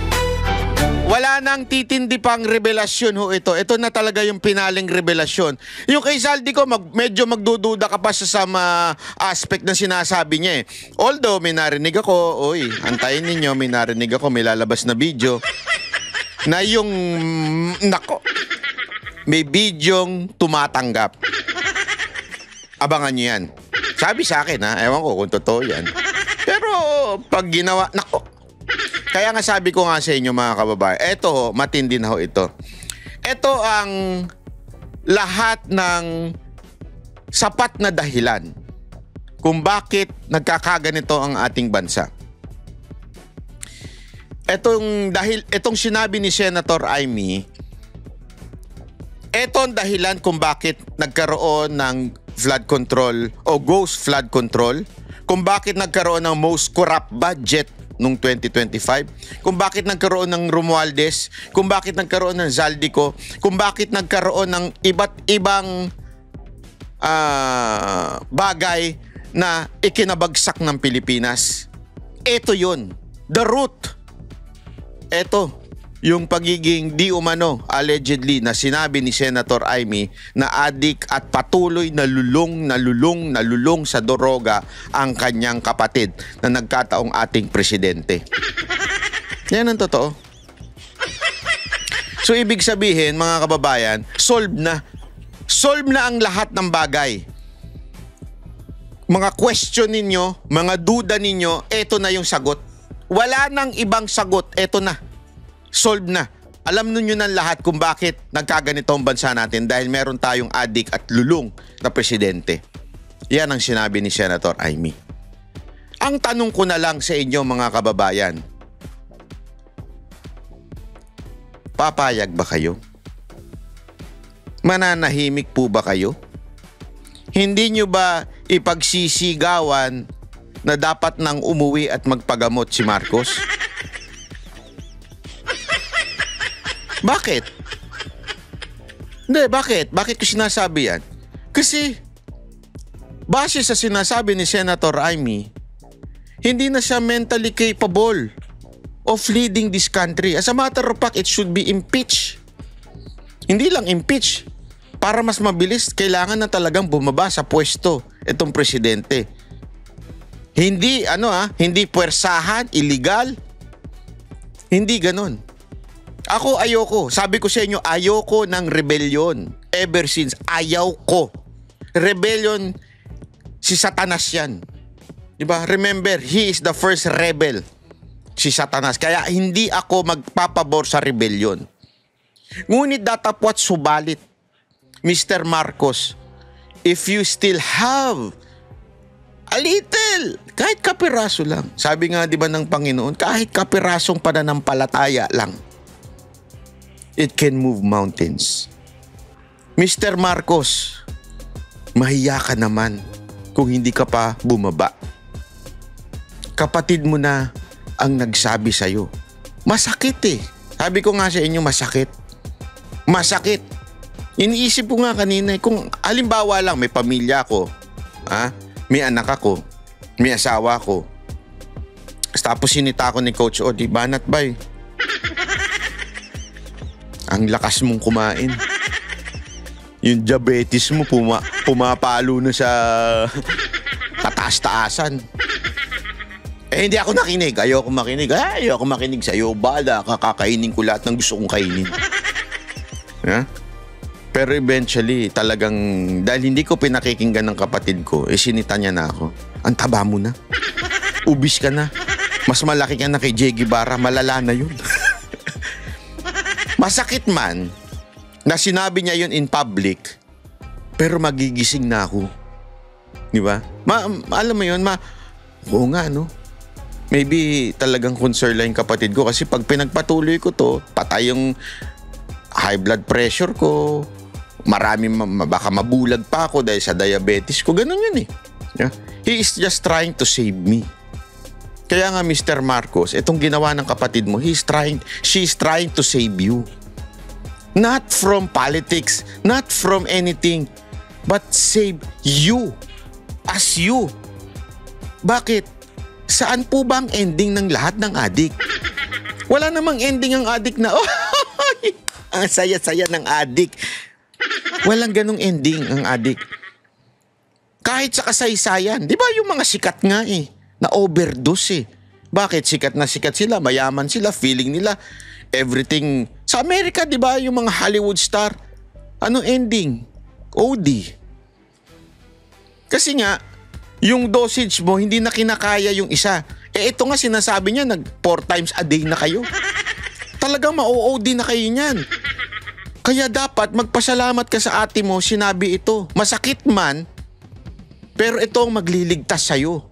Wala nang titindi pang revelasyon ho ito. Ito na talaga yung pinaling revelasyon. Yung kay Zaldico, medyo magdududa ka pa sa sama aspect na sinasabi niya eh. Although may narinig ako, antayin ninyo, may narinig ako, may lalabas na video na yung, nako, may bidyong tumatanggap. Abangan nyo yan. Sabi sa akin ha, ewan ko kung totoo yan. Pero pag ginawa, nako, kaya nga sabi ko nga sa inyo mga kababayan, eto matindi na ho ito. Ito ang lahat ng sapat na dahilan kung bakit nagkakaganito ang ating bansa. Itong sinabi ni Senator Amy, ito ang dahilan kung bakit nagkaroon ng flood control o ghost flood control, kung bakit nagkaroon ng most corrupt budget noong 2025, kung bakit nagkaroon ng Romualdez, kung bakit nagkaroon ng Zaldico, kung bakit nagkaroon ng iba't ibang bagay na ikinabagsak ng Pilipinas. Ito yun. The root. Ito. Yung pagiging di umano, allegedly, na sinabi ni Senator Amy na adik at patuloy na lulong sa droga ang kanyang kapatid na nagkataong ating presidente. Yan ang totoo. So, ibig sabihin, mga kababayan, solve na. Solve na ang lahat ng bagay. Mga question ninyo, mga duda ninyo, eto na yung sagot. Wala nang ibang sagot, eto na. Solve na. Alam ninyo ng lahat kung bakit nagkaganito ang bansa natin dahil meron tayong adik at lulong na presidente. Yan ang sinabi ni Senator Amy. Ang tanong ko na lang sa inyo mga kababayan, papayag ba kayo? Mananahimik po ba kayo? Hindi nyo ba ipagsisigawan na dapat nang umuwi at magpagamot si Marcos? Bakit? Hindi, bakit? Bakit ko sinasabi yan? Kasi, base sa sinasabi ni Senator Amy, hindi na siya mentally capable of leading this country. As a matter of fact, it should be impeached. Hindi lang impeach. Para mas mabilis, kailangan na talagang bumaba sa pwesto itong presidente. Hindi, hindi puwersahan, illegal. Hindi ganon. Ako ayoko. Sabi ko sa inyo, ayoko ng rebellion. Ever since, ayaw ko. Rebellion, si Satanas yan. Diba? Remember, he is the first rebel. Si Satanas. Kaya hindi ako magpapabor sa rebellion. Ngunit datapwat subalit, Mr. Marcos, if you still have a little, kahit kapiraso lang. Sabi nga diba ng Panginoon, kahit kapirasong pananampalataya lang, it can move mountains. Mr. Marcos, mahiya ka naman kung hindi ka pa bumaba. Kapatid mo na ang nagsabi sa'yo. Masakit eh. Sabi ko nga sa inyo, masakit. Masakit. Iniisip ko nga kanina, kung halimbawa lang may pamilya ko, may anak ako, may asawa ko, tapos sinita ko ni Coach O, di banat ba eh? Ang lakas mong kumain. Yung diabetes mo pumapalo na sa tataas-taasan. Eh hindi ako nakinig. Ayoko makinig. Ayoko makinig sa'yo. Bala, kakakainin ko lahat ng gusto kong kainin. Pero eventually, talagang dahil hindi ko pinakikinggan ng kapatid ko, sinita niya na ako. Ang taba mo na. Ubis ka na. Mas malaki ka na kay Jay Guevara. Malala na yun. Masakit man na sinabi niya yun in public, pero magigising na ako. Di ba? Alam mo yun, oo nga, no? Maybe talagang concern lang yung kapatid ko kasi pag pinagpatuloy ko to, patay yung high blood pressure ko, baka mabulag pa ako dahil sa diabetes ko. Ganun yun eh. Yeah? He is just trying to save me. Kaya nga Mr. Marcos, itong ginawa ng kapatid mo, she's trying to save you. Not from politics, not from anything, but save you. As you. Bakit? Saan po ba ang ending ng lahat ng adik? Wala namang ending ang adik na, ang saya-saya ng adik. Walang ganong ending ang adik. Kahit sa kasaysayan, di ba yung mga sikat nga na overdose Bakit? Sikat na sikat sila, mayaman sila, feeling nila, everything. Sa Amerika, di ba yung mga Hollywood star, anong ending? OD. Kasi nga, yung dosage mo, hindi na kinakaya yung isa. Ito nga sinasabi niya, 4 times a day na kayo. Talagang ma-OOD na kayo niyan. Kaya dapat magpasalamat ka sa ate mo, sinabi ito. Masakit man, pero ito ang magliligtas sa'yo.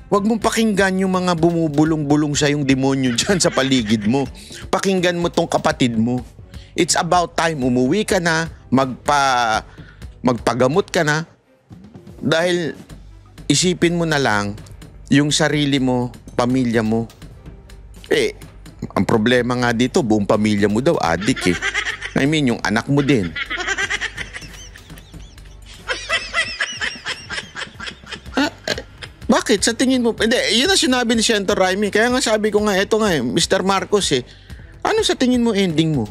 Huwag mong pakinggan yung mga bumubulong-bulong sa yung demonyo dyan sa paligid mo. Pakinggan mo tong kapatid mo. It's about time, umuwi ka na, magpagamot ka na. Dahil isipin mo na lang yung sarili mo, pamilya mo. Ang problema nga dito, buong pamilya mo daw, adik I mean, yung anak mo din. Bakit? Sa tingin mo, hindi, yun ang sinabi ni Senator Raimi. Kaya nga sabi ko nga, eto nga Mr. Marcos ano sa tingin mo ending mo?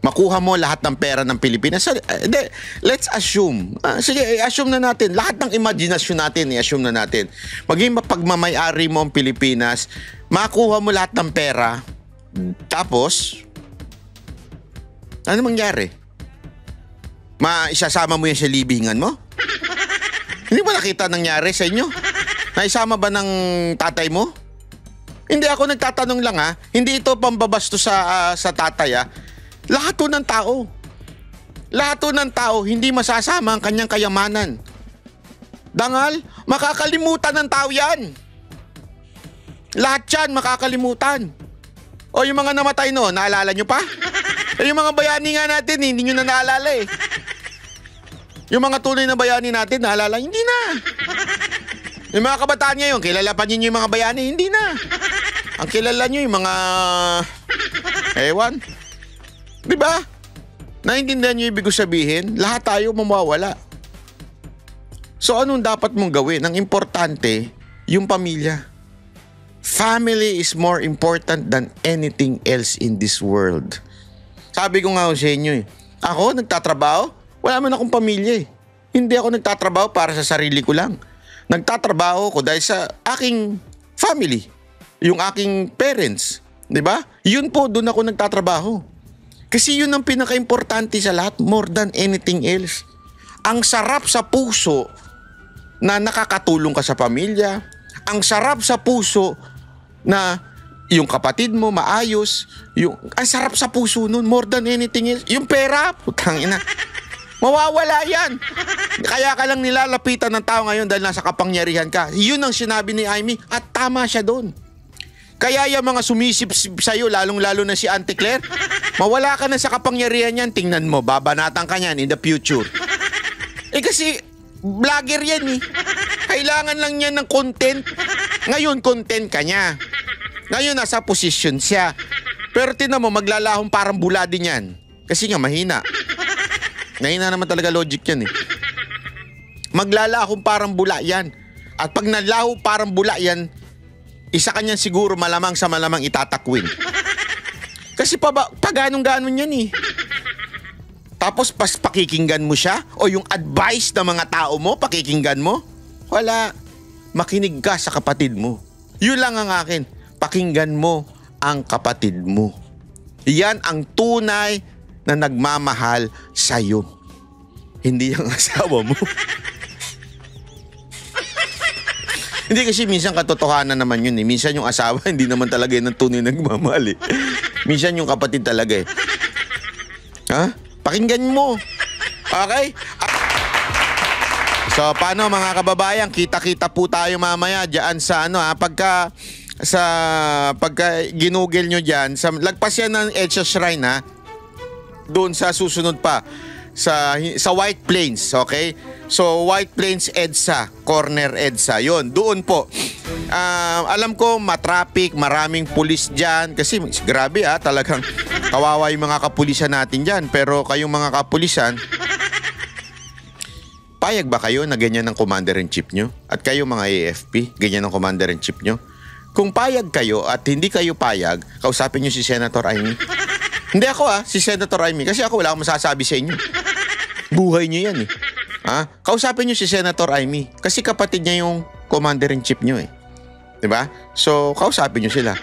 Makuha mo lahat ng pera ng Pilipinas? Hindi, let's assume. Sige, i-assume na natin. Lahat ng imaginasyon natin, i-assume na natin. Maging mapagmamayari mo ang Pilipinas, makuha mo lahat ng pera, tapos, ano mangyari? Isasama mo yan sa libingan mo? Hindi ba nakita nangyari sa inyo? Naisama ba ng tatay mo? Hindi, ako nagtatanong lang Hindi ito pambabasto sa tatay Lahat ng tao. Lahat ng tao hindi masasama ang kanyang kayamanan. Dangal, makakalimutan ng tao yan. Lahat yan makakalimutan. O yung mga namatay naalala nyo pa? Yung mga bayani nga natin, hindi nyo na naalala Yung mga tunay na bayani natin, naalala? Hindi na. Yung mga kabataan ngayon, kilala pa niyo yung mga bayani? Hindi na. Ang kilala nyo yung mga... ewan. Diba? Naintindihan nyo ibig sabihin? Lahat tayo mawawala. So anong dapat mong gawin? Ang importante, yung pamilya. Family is more important than anything else in this world. Sabi ko nga sa inyo Ako, nagtatrabaho? Wala man akong pamilya Hindi ako nagtatrabaho para sa sarili ko lang. Nagtatrabaho ko dahil sa aking family. Yung aking parents. Diba? Yun po, doon ako nagtatrabaho. Kasi yun ang pinaka-importante sa lahat, more than anything else. Ang sarap sa puso na nakakatulong ka sa pamilya. Ang sarap sa puso na yung kapatid mo maayos. Ang sarap sa puso nun, more than anything else. Yung pera, putang ina. Mawawala yan. Kaya ka lang nilalapitan ng tao ngayon dahil nasa kapangyarihan ka. Yun ang sinabi ni Amy at tama siya doon. Kaya yung mga sumisip sa'yo, lalong-lalo na si Auntie Claire, mawala ka na sa kapangyarihan yan, tingnan mo, babanatan ka niyan in the future. Kasi, vlogger yan Kailangan lang niya ng content. Ngayon, content ka niya. Ngayon, nasa position siya. Pero tinan mo, maglalahong parang bula din yan. Kasi nga, mahina. Mahina naman talaga logic yan Maglalahong parang bula yan. At pag nalaho parang bula yan, isa kanyan siguro malamang sa malamang itatakwin. Kasi paganong-ganon yan Tapos pakikinggan mo siya o yung advice ng mga tao mo, pakikinggan mo? Wala. Makinig ka sa kapatid mo. Yun lang ang akin. Pakinggan mo ang kapatid mo. Yan ang tunay na nagmamahal sa'yo. Hindi ang asawa mo. Hindi kasi minsan katotohanan naman yun Minsan yung asawa hindi naman talaga yun ang tunay nagmamahal Minsan yung kapatid talaga Pakinggan mo. Okay? So paano mga kababayan, kita-kita po tayo mamaya diyan sa pagka ginugel nyo diyan lagpas yan ng EDSA Shrine doon sa susunod pa sa White Plains, okay? So White Plains EDSA, corner EDSA, yon doon po. Alam ko matraffic, maraming pulis dyan. Kasi grabe talagang kawawa yung mga kapulisan natin dyan. Pero kayong mga kapulisan, payag ba kayo na ganyan ng commander-in-chief nyo? At kayo mga AFP, ganyan ng commander-in-chief nyo? Kung payag kayo at hindi kayo payag, kausapin nyo si Senator Amy. Hindi ako si Senator Amy. Kasi ako wala akong masasabi sa inyo. Buhay nyo yan Kausapin nyo si Senator Amy. Kasi kapatid niya yung commander-in-chief nyo Diba? So, kausapin nyo sila.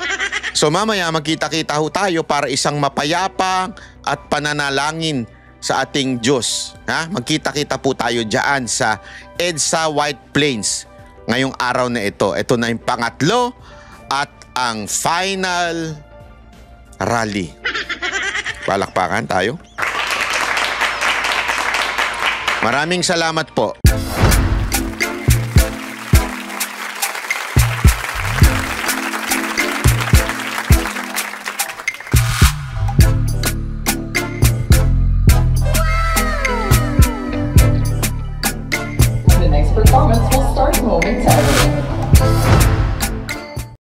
So, mamaya magkita-kita ho tayo para isang mapayapang at pananalangin sa ating Diyos. Magkita-kita po tayo dyan sa EDSA White Plains ngayong araw na ito. Ito na yung pangatlo at ang final rally. Palakpakan tayo. Maraming salamat po